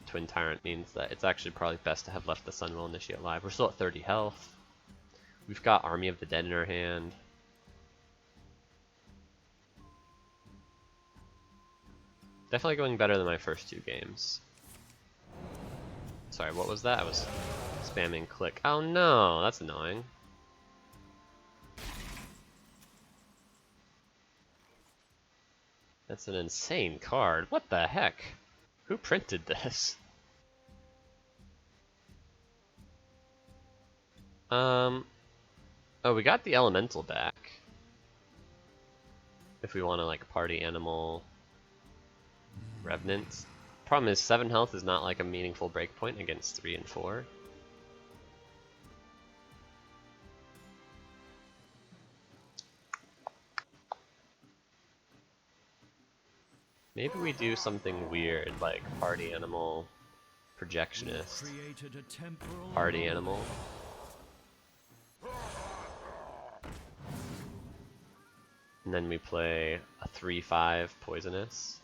Twin Tyrant means that it's actually probably best to have left the Sunwell Initiate alive. We're still at 30 health. We've got Army of the Dead in our hand. Definitely going better than my first 2 games. Sorry, what was that? I was spamming click. Oh no, that's annoying. That's an insane card. What the heck? Who printed this? Oh, we got the elemental back. If we want to like party animal Revenant. Problem is 7 health is not like a meaningful breakpoint against 3 and 4. Maybe we do something weird like party animal projectionist. Party animal. And then we play a 3/5 poisonous.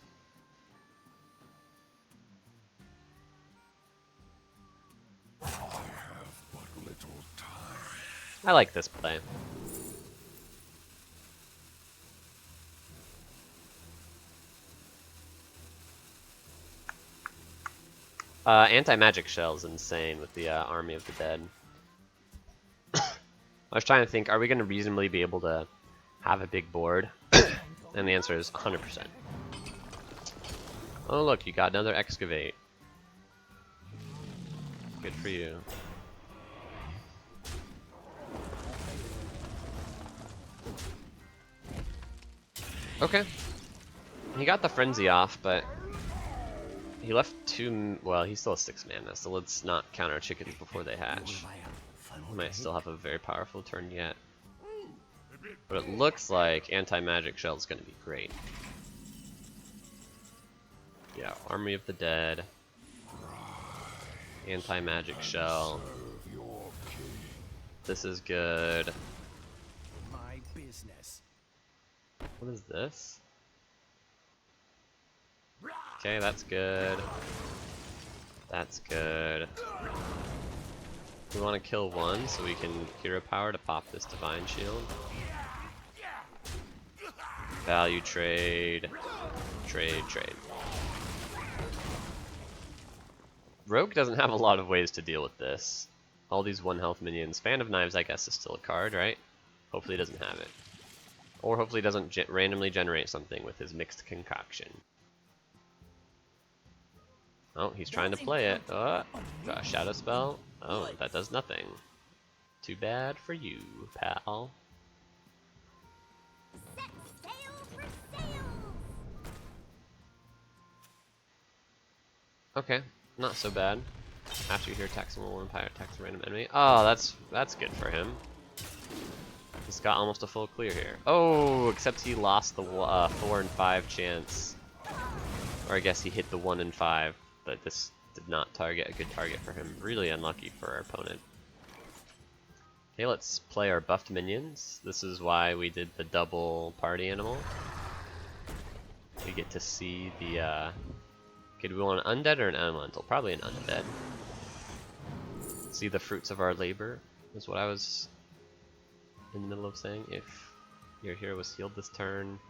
I like this play. Anti-magic shell is insane with the Army of the Dead. I was trying to think, are we going to reasonably be able to have a big board? And the answer is 100%. Oh look, you got another excavate. Good for you. Okay. He got the frenzy off, but he left well, he still has 6 mana, so let's not count our chickens before they hatch. He might still have a very powerful turn yet. But it looks like anti-magic shell is going to be great. Yeah, Army of the Dead. Anti-magic shell. This is good. My business. What is this? Okay, that's good. That's good. We want to kill one so we can hero power to pop this divine shield. Value trade. Trade. Rogue doesn't have a lot of ways to deal with this. All these 1 health minions. Fan of Knives, I guess, is still a card, right? Hopefully he doesn't have it. Or hopefully he doesn't randomly generate something with his mixed concoction. Oh, he's trying to play it. Draw a shadow spell. Oh, that does nothing. Too bad for you, pal. Set sail for sails. Okay, not so bad. After you hear taxing will empire attacks a random enemy. Oh, that's good for him. He's got almost a full clear here. Oh, except he lost the 4 and 5 chance. Or I guess he hit the 1 and 5, but this did not target a good target for him. Really unlucky for our opponent. Okay, let's play our buffed minions. This is why we did the double party animal. We get to see the okay, do we want an undead or an elemental? Probably an undead. See the fruits of our labor is what I was in the middle of saying. If your hero was healed this turn.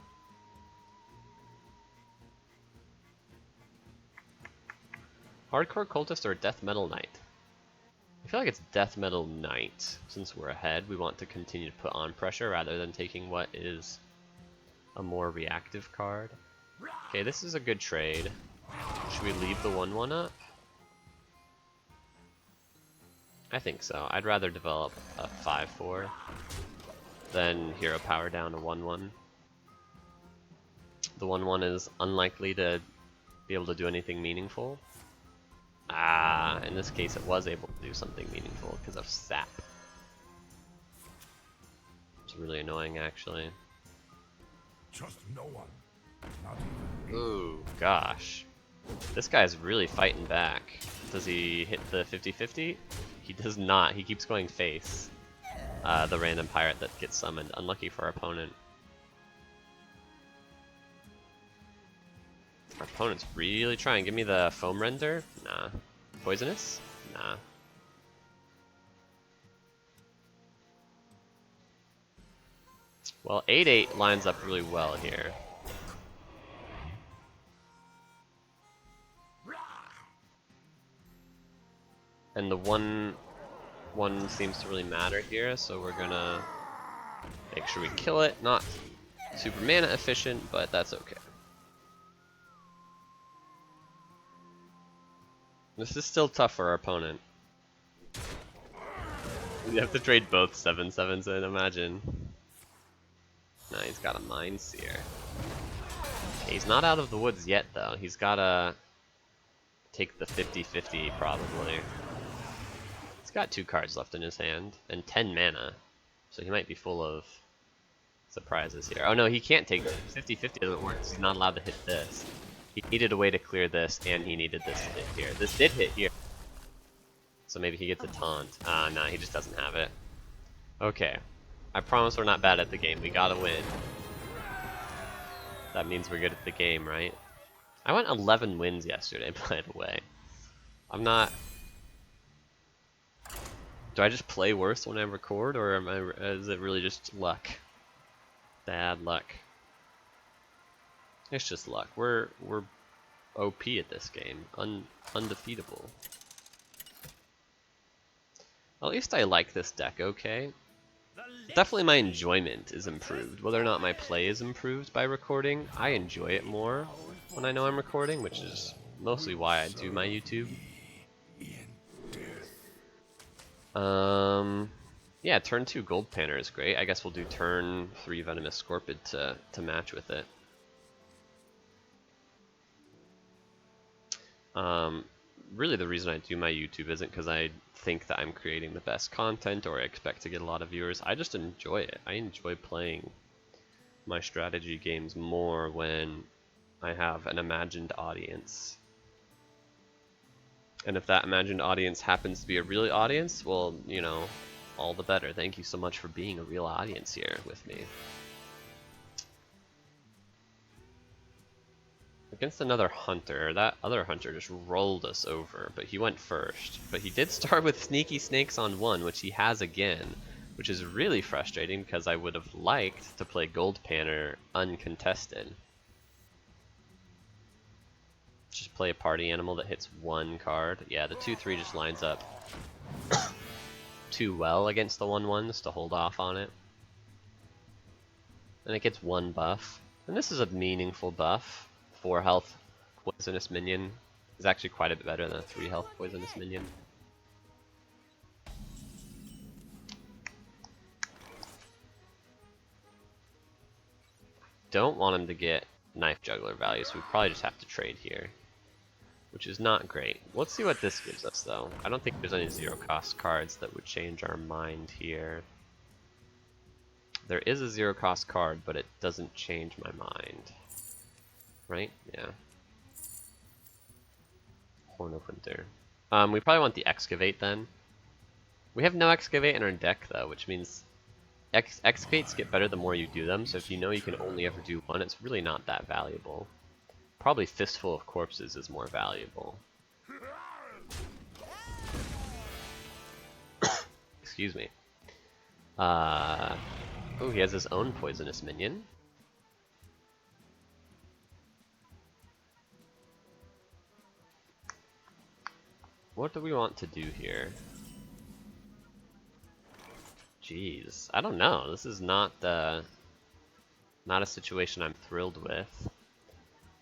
Hardcore cultist or death metal knight? I feel like it's death metal knight. Since we're ahead, we want to continue to put on pressure rather than taking what is a more reactive card. Okay, this is a good trade. Should we leave the 1/1 up? I think so. I'd rather develop a 5/4 than hero power down to 1/1. The 1/1 is unlikely to be able to do anything meaningful. Ah, in this case it was able to do something meaningful because of sap. It's really annoying actually. Trust no one. Not even me. Ooh, gosh. This guy's really fighting back. Does he hit the 50-50? He does not. He keeps going face. The random pirate that gets summoned. Unlucky for our opponent. Our opponent's really trying. Give me the foam render? Nah. Poisonous? Nah. Well, 8/8 lines up really well here. And the 1/1 seems to really matter here, so we're gonna make sure we kill it. Not super mana efficient, but that's okay. This is still tough for our opponent. You have to trade both 7/7s in, imagine. Nah, he's got a Mind Seer. Okay, he's not out of the woods yet, though. He's gotta take the 50-50, probably. He's got 2 cards left in his hand, and 10 mana. So he might be full of surprises here. Oh no, he can't take 50-50, doesn't work, so he's not allowed to hit this. He needed a way to clear this, and he needed this to hit here. This did hit here. So maybe he gets a taunt. Nah, he just doesn't have it. Okay. I promise we're not bad at the game. We gotta win. That means we're good at the game, right? I went 11 wins yesterday, by the way. I'm not Do I just play worse when I record, or is it really just luck? Bad luck. It's just luck. We're OP at this game. Undefeatable. At least I like this deck, okay? Definitely my enjoyment is improved. Whether or not my play is improved by recording, I enjoy it more when I know I'm recording, which is mostly why I do my YouTube. Yeah, turn 2 Gold Panner is great. I guess we'll do turn 3 Venomous Scorpid to match with it. Really the reason I do my YouTube isn't because I think that I'm creating the best content or I expect to get a lot of viewers. I just enjoy it. I enjoy playing my strategy games more when I have an imagined audience. And if that imagined audience happens to be a real audience, well, you know, all the better. Thank you so much for being a real audience here with me. Against another hunter, that other hunter just rolled us over, but he went first. But he did start with Sneaky Snakes on 1, which he has again, which is really frustrating because I would have liked to play Gold Panner uncontested. Just play a party animal that hits 1 card. Yeah, the 2/3 just lines up too well against the 1/1s to hold off on it. And it gets 1 buff. And this is a meaningful buff. 4 health poisonous minion is actually quite a bit better than a 3 health poisonous minion. Don't want him to get knife juggler value, so we probably just have to trade here, which is not great. Let's see what this gives us though. I don't think there's any 0 cost cards that would change our mind here. There is a 0 cost card, but it doesn't change my mind. Right? Yeah. Horn of Winter. We probably want the Excavate then. We have no Excavate in our deck though, which means Excavates get better the more you do them, so if you know you can only ever do 1, it's really not that valuable. Probably Fistful of Corpses is more valuable. Excuse me. Oh, he has his own poisonous minion. What do we want to do here? Jeez, I don't know. This is not a situation I'm thrilled with.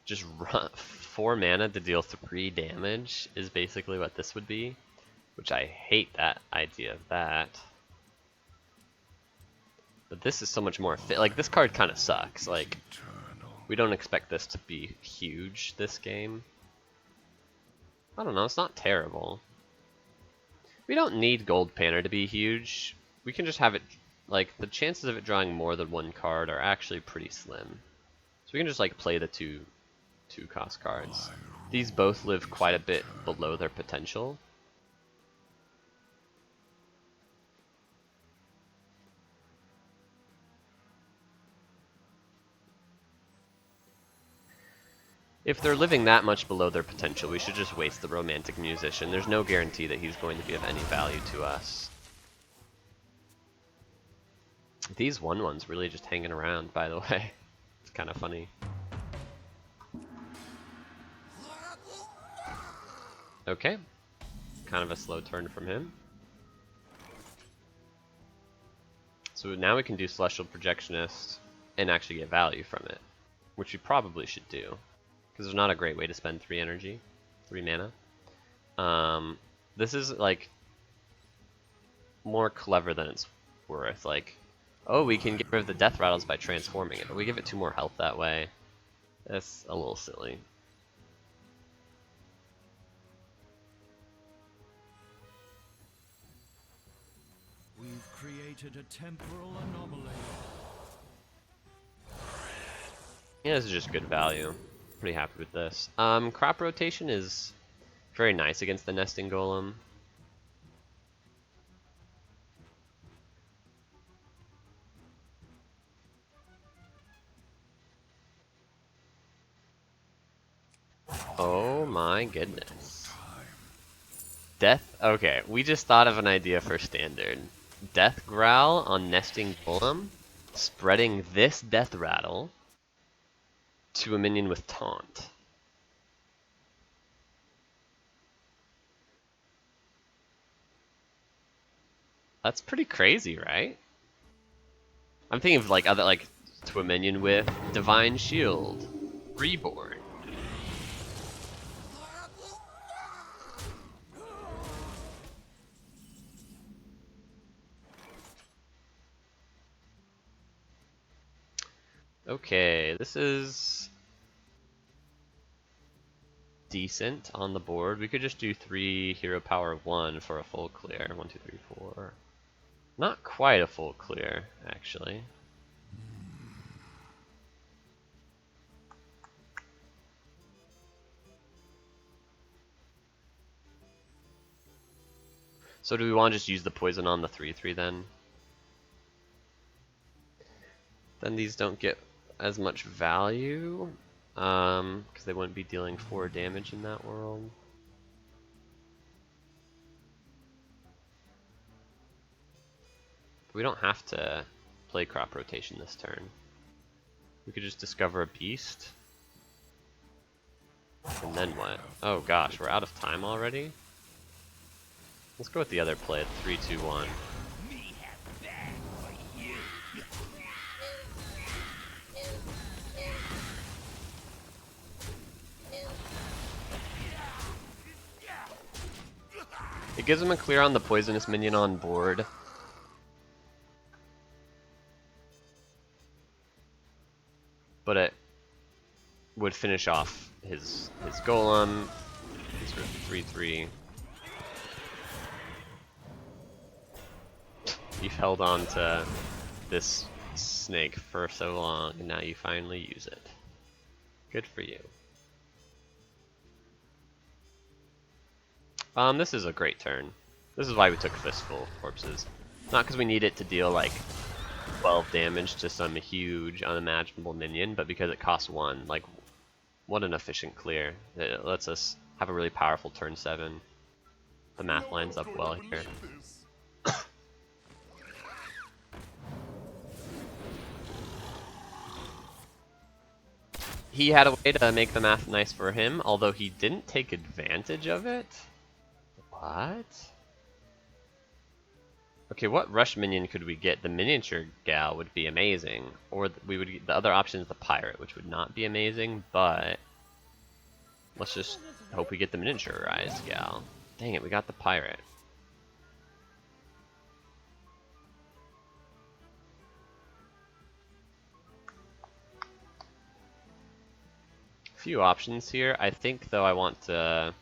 Just run 4 mana to deal 3 damage is basically what this would be, which I hate that idea of that. But this is so much more fit. Like, this card kind of sucks. Like, we don't expect this to be huge this game. I don't know, it's not terrible. We don't need Gold Panner to be huge. We can just have it, like, the chances of it drawing more than 1 card are actually pretty slim. So we can just, like, play the 2 cost cards. These both live quite a bit below their potential. If they're living that much below their potential, we should just waste the Romantic Musician. There's no guarantee that he's going to be of any value to us. These 1/1s really just hanging around, by the way. It's kind of funny. Okay. Kind of a slow turn from him. So now we can do Celestial Projectionist and actually get value from it, which we probably should do. Because there's not a great way to spend 3 energy, 3 mana. This is like more clever than it's worth. Like, oh, we can get rid of the death rattles by transforming it, but we give it 2 more health that way. That's a little silly. We've created a temporal anomaly. Yeah, this is just good value. Pretty happy with this. Crop rotation is very nice against the nesting golem. Oh my goodness. Death. Okay, we just thought of an idea for standard. Death Growl on Nesting Golem, spreading this Death Rattle to a minion with Taunt. That's pretty crazy, right? I'm thinking of like other like to a minion with Divine Shield, Reborn. Okay, this is decent on the board. We could just do 3 hero power 1 for a full clear. 1, 2, 3, 4. Not quite a full clear, actually. So do we want to just use the poison on the 3/3 then? Then these don't get as much value, because they wouldn't be dealing 4 damage in that world. We don't have to play crop rotation this turn. We could just discover a beast. And then what? Oh gosh, we're out of time already? Let's go with the other play at 3, 2, 1. It gives him a clear on the poisonous minion on board. But it would finish off his golem. He's 3/3. You've held on to this snake for so long, and now you finally use it. Good for you. This is a great turn. This is why we took Fistful of Corpses. Not because we need it to deal like 12 damage to some huge unimaginable minion, but because it costs 1. Like, what an efficient clear. It lets us have a really powerful turn 7. The math lines up well here. He had a way to make the math nice for him, although he didn't take advantage of it. What? Okay, what rush minion could we get? The miniature gal would be amazing, or we would get the other option is the pirate, which would not be amazing, but let's just hope we get the miniaturized gal. Dang it, we got the pirate. Few options here. I think though I want to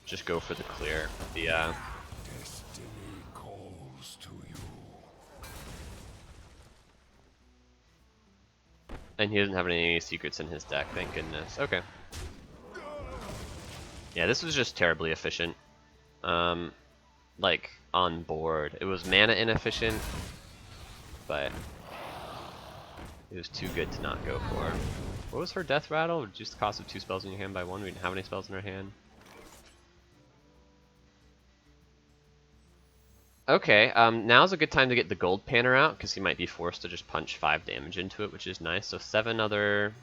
just go for the clear. The Destiny calls to you. and he doesn't have any secrets in his deck, thank goodness. Okay. Yeah, this was just terribly efficient. Like on board. It was mana inefficient, but it was too good to not go for. What was her death rattle? Just the cost of 2 spells in your hand by 1. We didn't have any spells in our hand. Okay, now's a good time to get the gold panner out, because he might be forced to just punch 5 damage into it, which is nice. So 7 other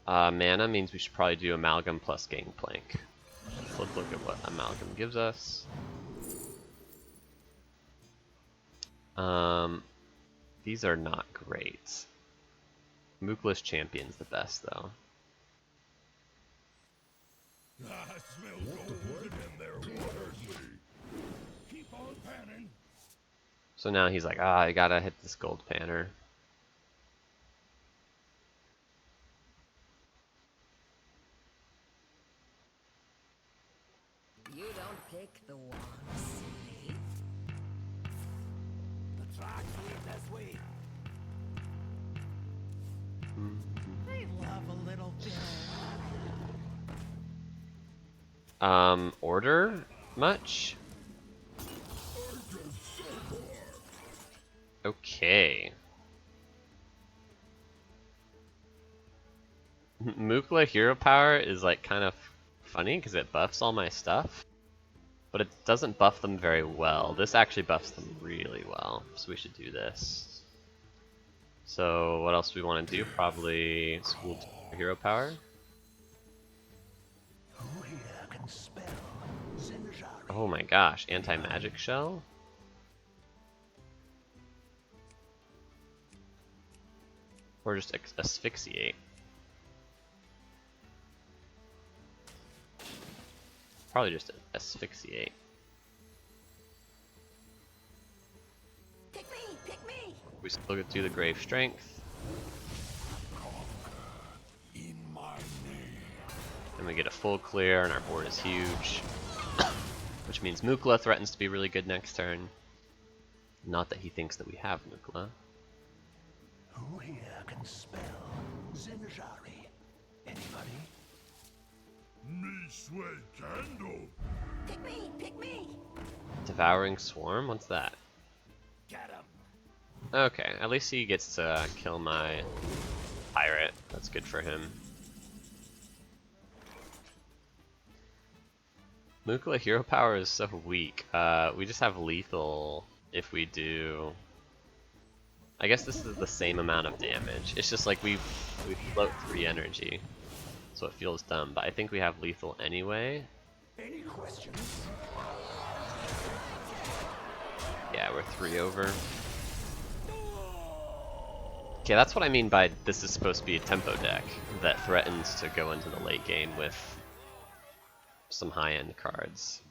mana means we should probably do Amalgam plus Gangplank. Let's look at what Amalgam gives us. These are not great. Mookless Champion's the best, though. I smell golden in their waters. Keep on panning. So now he's like, I gotta hit this gold panner. You don't pick the ones, silly. The track's lead this way. They love a little bit. Order much? Okay. Mukla hero power is like kind of funny because it buffs all my stuff, but it doesn't buff them very well. This actually buffs them really well, so we should do this. So what else do we want to do? Probably school hero power. Who here can spell Zinjari? Oh my gosh, anti-magic shell? Or just asphyxiate. Probably just asphyxiate. Pick me! Pick me! We still get through the grave strength. In my name. And we get a full clear and our board is huge. Which means Mukla threatens to be really good next turn. Not that he thinks that we have Mukla. Who here can spell Zinjari? Anybody? Me sweat candle. Pick me! Pick me! Devouring Swarm? What's that? Get him! Okay, at least he gets to kill my pirate. That's good for him. Mukla hero power is so weak. We just have lethal if we do... I guess this is the same amount of damage. It's just like we float 3 energy, so it feels dumb. But I think we have lethal anyway. Any questions? Yeah, we're 3 over. Okay, that's what I mean by this is supposed to be a tempo deck that threatens to go into the late game with some high-end cards.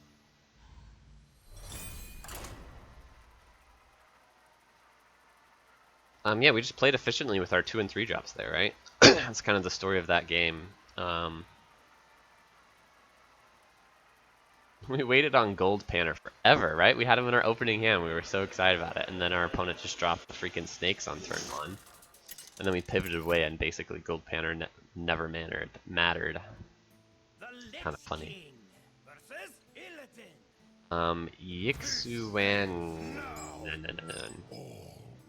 Yeah, we just played efficiently with our 2 and 3 drops there, right? That's kind of the story of that game. We waited on Gold Panner forever, right? We had him in our opening hand, we were so excited about it, and then our opponent just dropped the freaking snakes on turn 1. And then we pivoted away and basically Gold Panner never mattered. Kind of funny. Yixuan.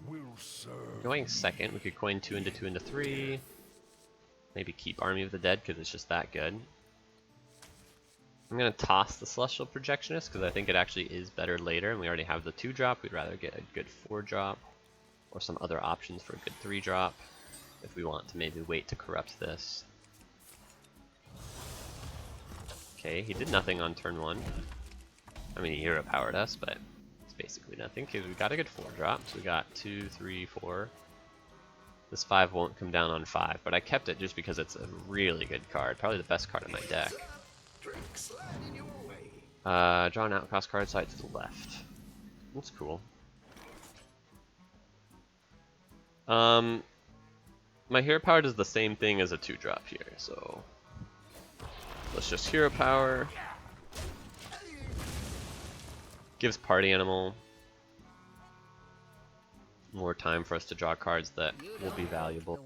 Will serve. Going second, we could coin 2 into 2 into 3. Maybe keep Army of the Dead because it's just that good. I'm going to toss the Celestial Projectionist because I think it actually is better later and we already have the 2 drop. We'd rather get a good 4 drop or some other options for a good 3 drop if we want to maybe wait to corrupt this. Okay, he did nothing on turn 1. I mean, he hero powered us, but it's basically nothing because we got a good 4 drop. So we got 2, 3, 4. This 5 won't come down on 5, but I kept it just because it's a really good card. Probably the best card in my deck. Draw an outcast card side to the left. That's cool. My hero power does the same thing as a 2 drop here, so let's just hero power. Gives party animal more time for us to draw cards that will be valuable.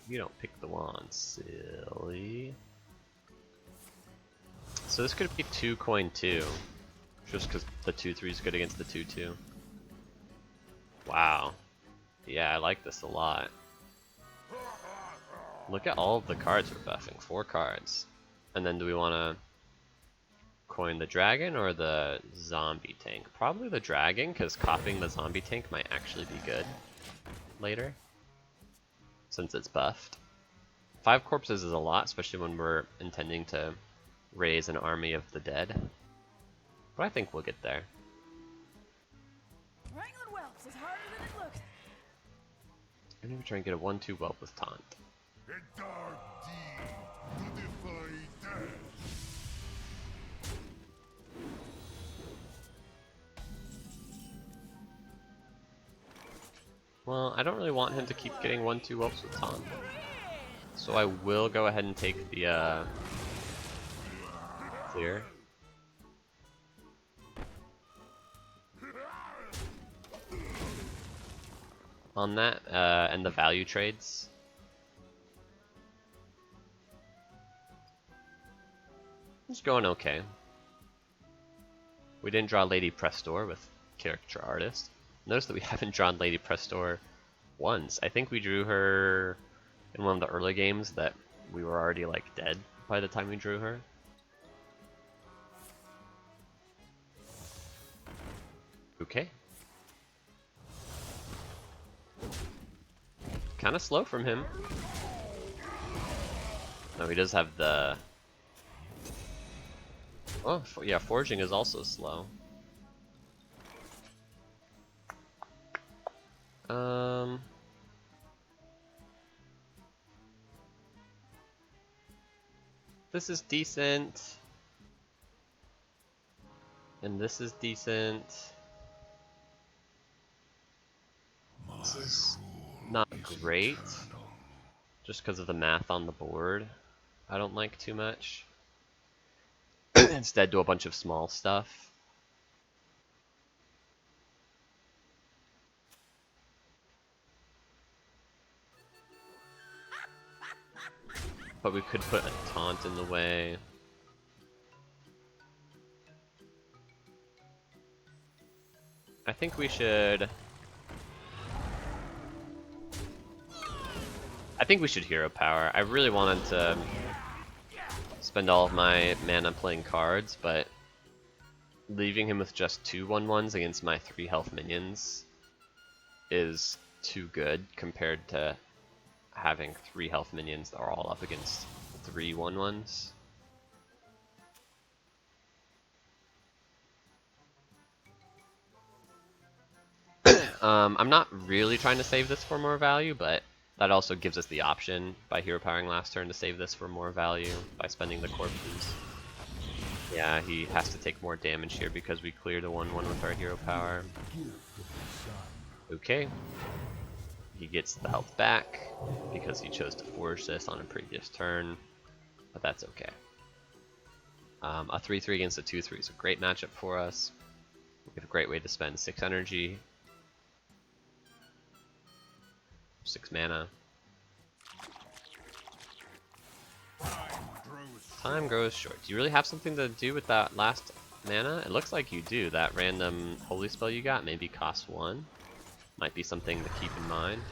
You don't pick the wand, silly. So this could be 2 coin 2, just because the 2/3 is good against the 2/2. Wow. Yeah, I like this a lot. Look at all of the cards we're buffing. 4 cards. And then do we want to coin the dragon or the zombie tank? Probably the dragon, because copying the zombie tank might actually be good later, since it's buffed. 5 corpses is a lot, especially when we're intending to raise an army of the dead. But I think we'll get there. Wrangling whelps is harder than it looks. I'm gonna try and get a 1/2 whelp with taunt. A dark deed to defy death. Well, I don't really want him to keep getting 1/2 whelps with taunt. So I will go ahead and take the clear. On that, and the value trades. It's going okay. We didn't draw Lady Prestor with Caricature Artist. Notice that we haven't drawn Lady Prestor once. I think we drew her in one of the early games that we were already like dead. by the time we drew her. Okay. Kind of slow from him. No, he does have the... Oh, yeah, forging is also slow. This is decent. And this is decent. This is not great. Just because of the math on the board. I don't like too much. Instead do a bunch of small stuff. But we could put a taunt in the way. I think we should... hero power. I really wanted to spend all of my mana playing cards, but leaving him with just 2 1/1s against my 3 health minions is too good compared to having 3 health minions that are all up against 3 1/1s. I'm not really trying to save this for more value, but that also gives us the option by hero powering last turn to save this for more value by spending the corpses. Yeah, he has to take more damage here because we cleared a 1/1 with our hero power. Okay. He gets the health back because he chose to forge this on a previous turn, but that's okay. A 3/3 against a 2/3 is a great matchup for us. We have a great way to spend 6 energy. 6 mana. Time grows short. Do you really have something to do with that last mana? It looks like you do. That random holy spell you got maybe costs 1. Might be something to keep in mind.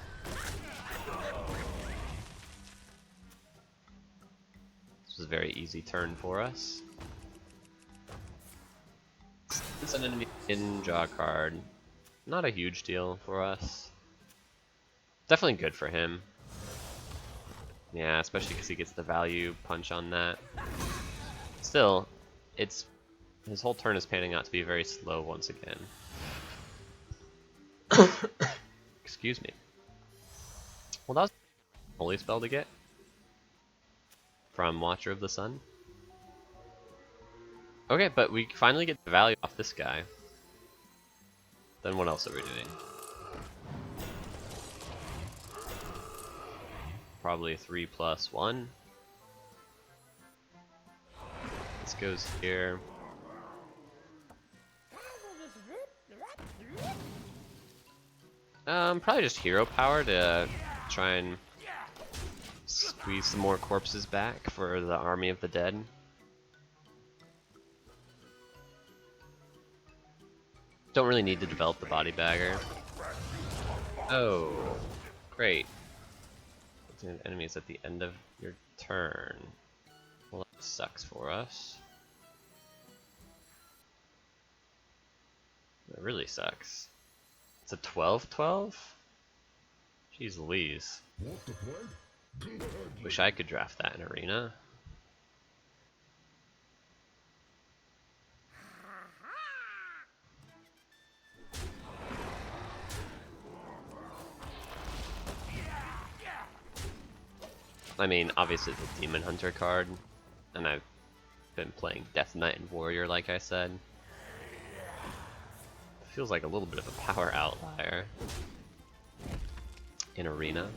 This was a very easy turn for us. Send in, draw a card. Not a huge deal for us. Definitely good for him. Yeah, especially because he gets the value punch on that. Still, his whole turn is panning out to be very slow once again. Excuse me. Well, that was a holy spell to get from Watcher of the Sun. Okay, but we finally get the value off this guy. Then what else are we doing? Probably 3+1. This goes here. Probably just hero power to try and squeeze some more corpses back for the army of the dead. Don't really need to develop the body bagger. Oh, great. Enemies at the end of your turn. Well, that sucks for us. It really sucks. It's a 12/12? Jeez Louise. Wish I could draft that in Arena. I mean, obviously the Demon Hunter card, and I've been playing Death Knight and Warrior like I said. Feels like a little bit of a power outlier in Arena.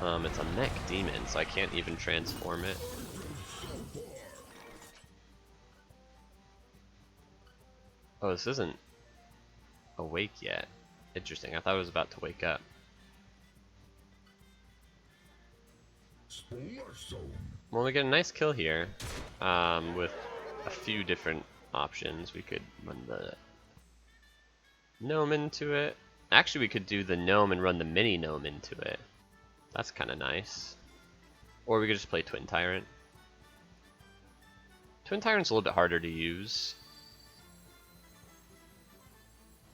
It's a mech demon, so I can't even transform it. Oh, this isn't awake yet. Interesting, I thought it was about to wake up. Well, we get a nice kill here with a few different options. We could run the gnome into it. Actually, we could do the gnome and run the mini gnome into it. That's kind of nice. Or we could just play Twin Tyrant. Twin Tyrant's a little bit harder to use.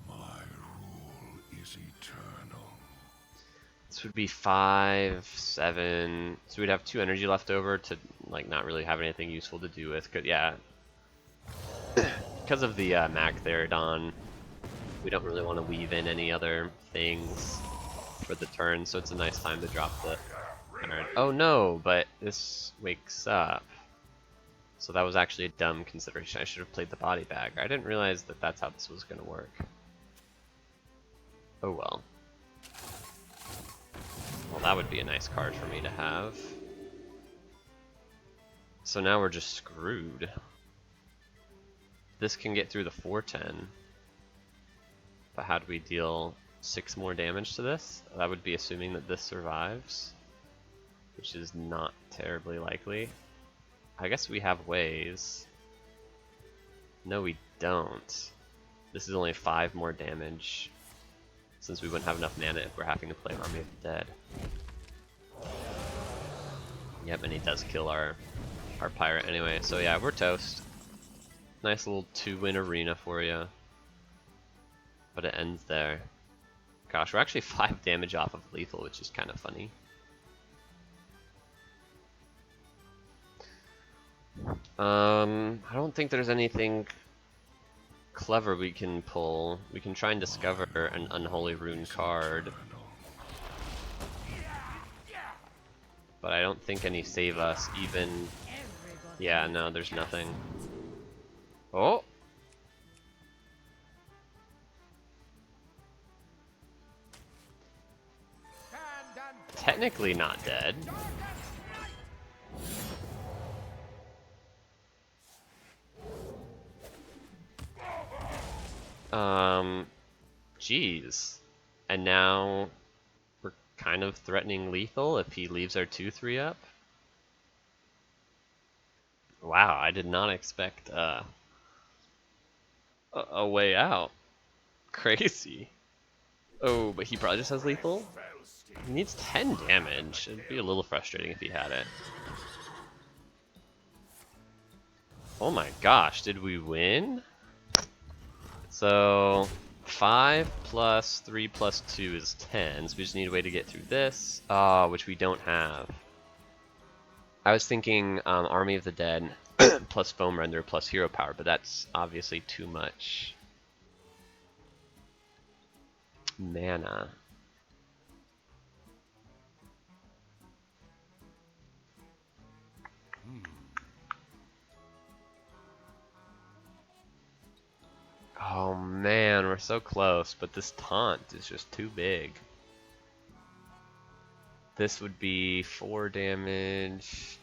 My rule is eternal. This would be 5, 7. So we'd have 2 energy left over to like not really have anything useful to do with. Yeah, because of the Mac Therodon, we don't really want to weave in any other things for the turn, so it's a nice time to drop the turn. Oh no, but this wakes up. So that was actually a dumb consideration. I should have played the body bag. I didn't realize that that's how this was going to work. Oh well. Well, that would be a nice card for me to have. So now we're just screwed. This can get through the 410. But how do we deal 6 more damage to this? That would be assuming that this survives, which is not terribly likely. I guess we have ways. No, we don't. This is only 5 more damage, since we wouldn't have enough mana if we're having to play Army of the Dead. Yep, and he does kill our pirate anyway, so yeah, we're toast. Nice little 2-win arena for you. But it ends there. Gosh, we're actually 5 damage off of lethal, which is kind of funny. I don't think there's anything clever we can pull. We can try and discover an Unholy Rune card. But I don't think any save us even... Yeah, no, there's nothing. Oh! Technically not dead. Jeez. And now we're kind of threatening lethal if he leaves our 2/3 up. Wow, I did not expect a way out. Crazy. Oh, but he probably just has lethal? He needs 10 damage. It'd be a little frustrating if he had it. Oh my gosh, did we win? So 5 plus 3 plus 2 is 10, so we just need a way to get through this, which we don't have. I was thinking Army of the Dead plus Foam Render plus Hero Power, but that's obviously too much mana. Oh man, we're so close, but this taunt is just too big. This would be 4 damage.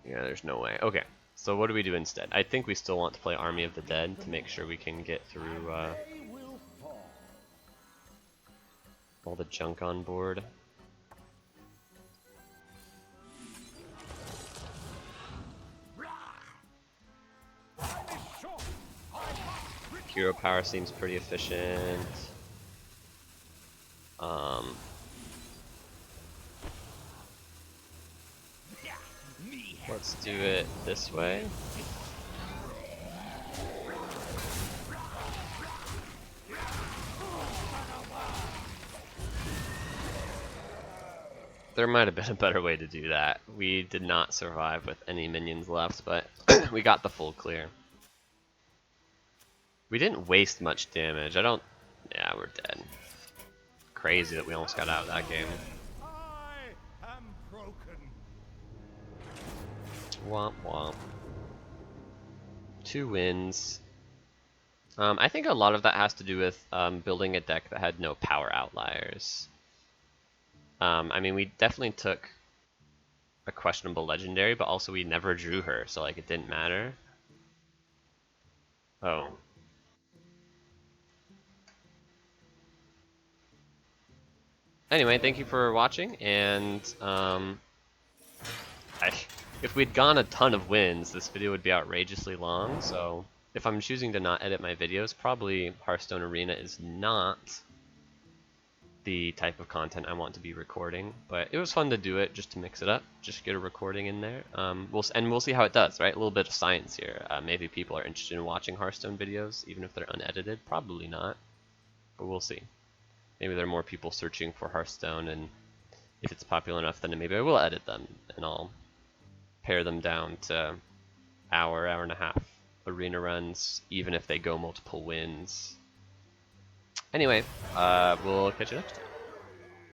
Yeah, there's no way. Okay, so what do we do instead? I think we still want to play Army of the Dead to make sure we can get through all the junk on board. Hero Power seems pretty efficient. Let's do it this way. There might have been a better way to do that. We did not survive with any minions left, but we got the full clear. We didn't waste much damage. Yeah, we're dead. Crazy that we almost got out of that game. I am broken. Womp womp. 2 wins. I think a lot of that has to do with building a deck that had no power outliers. I mean, we definitely took a questionable legendary, but also we never drew her, so like it didn't matter. Oh. Anyway, thank you for watching, and if we'd gone a ton of wins, this video would be outrageously long, so if I'm choosing to not edit my videos, probably Hearthstone Arena is not the type of content I want to be recording, but it was fun to do it just to mix it up, just get a recording in there. We'll see how it does, right? A little bit of science here. Maybe people are interested in watching Hearthstone videos, even if they're unedited. Probably not, but we'll see. Maybe there are more people searching for Hearthstone, and if it's popular enough, then maybe I will edit them, and I'll pare them down to hour and a half arena runs, even if they go multiple wins. Anyway, we'll catch you next time.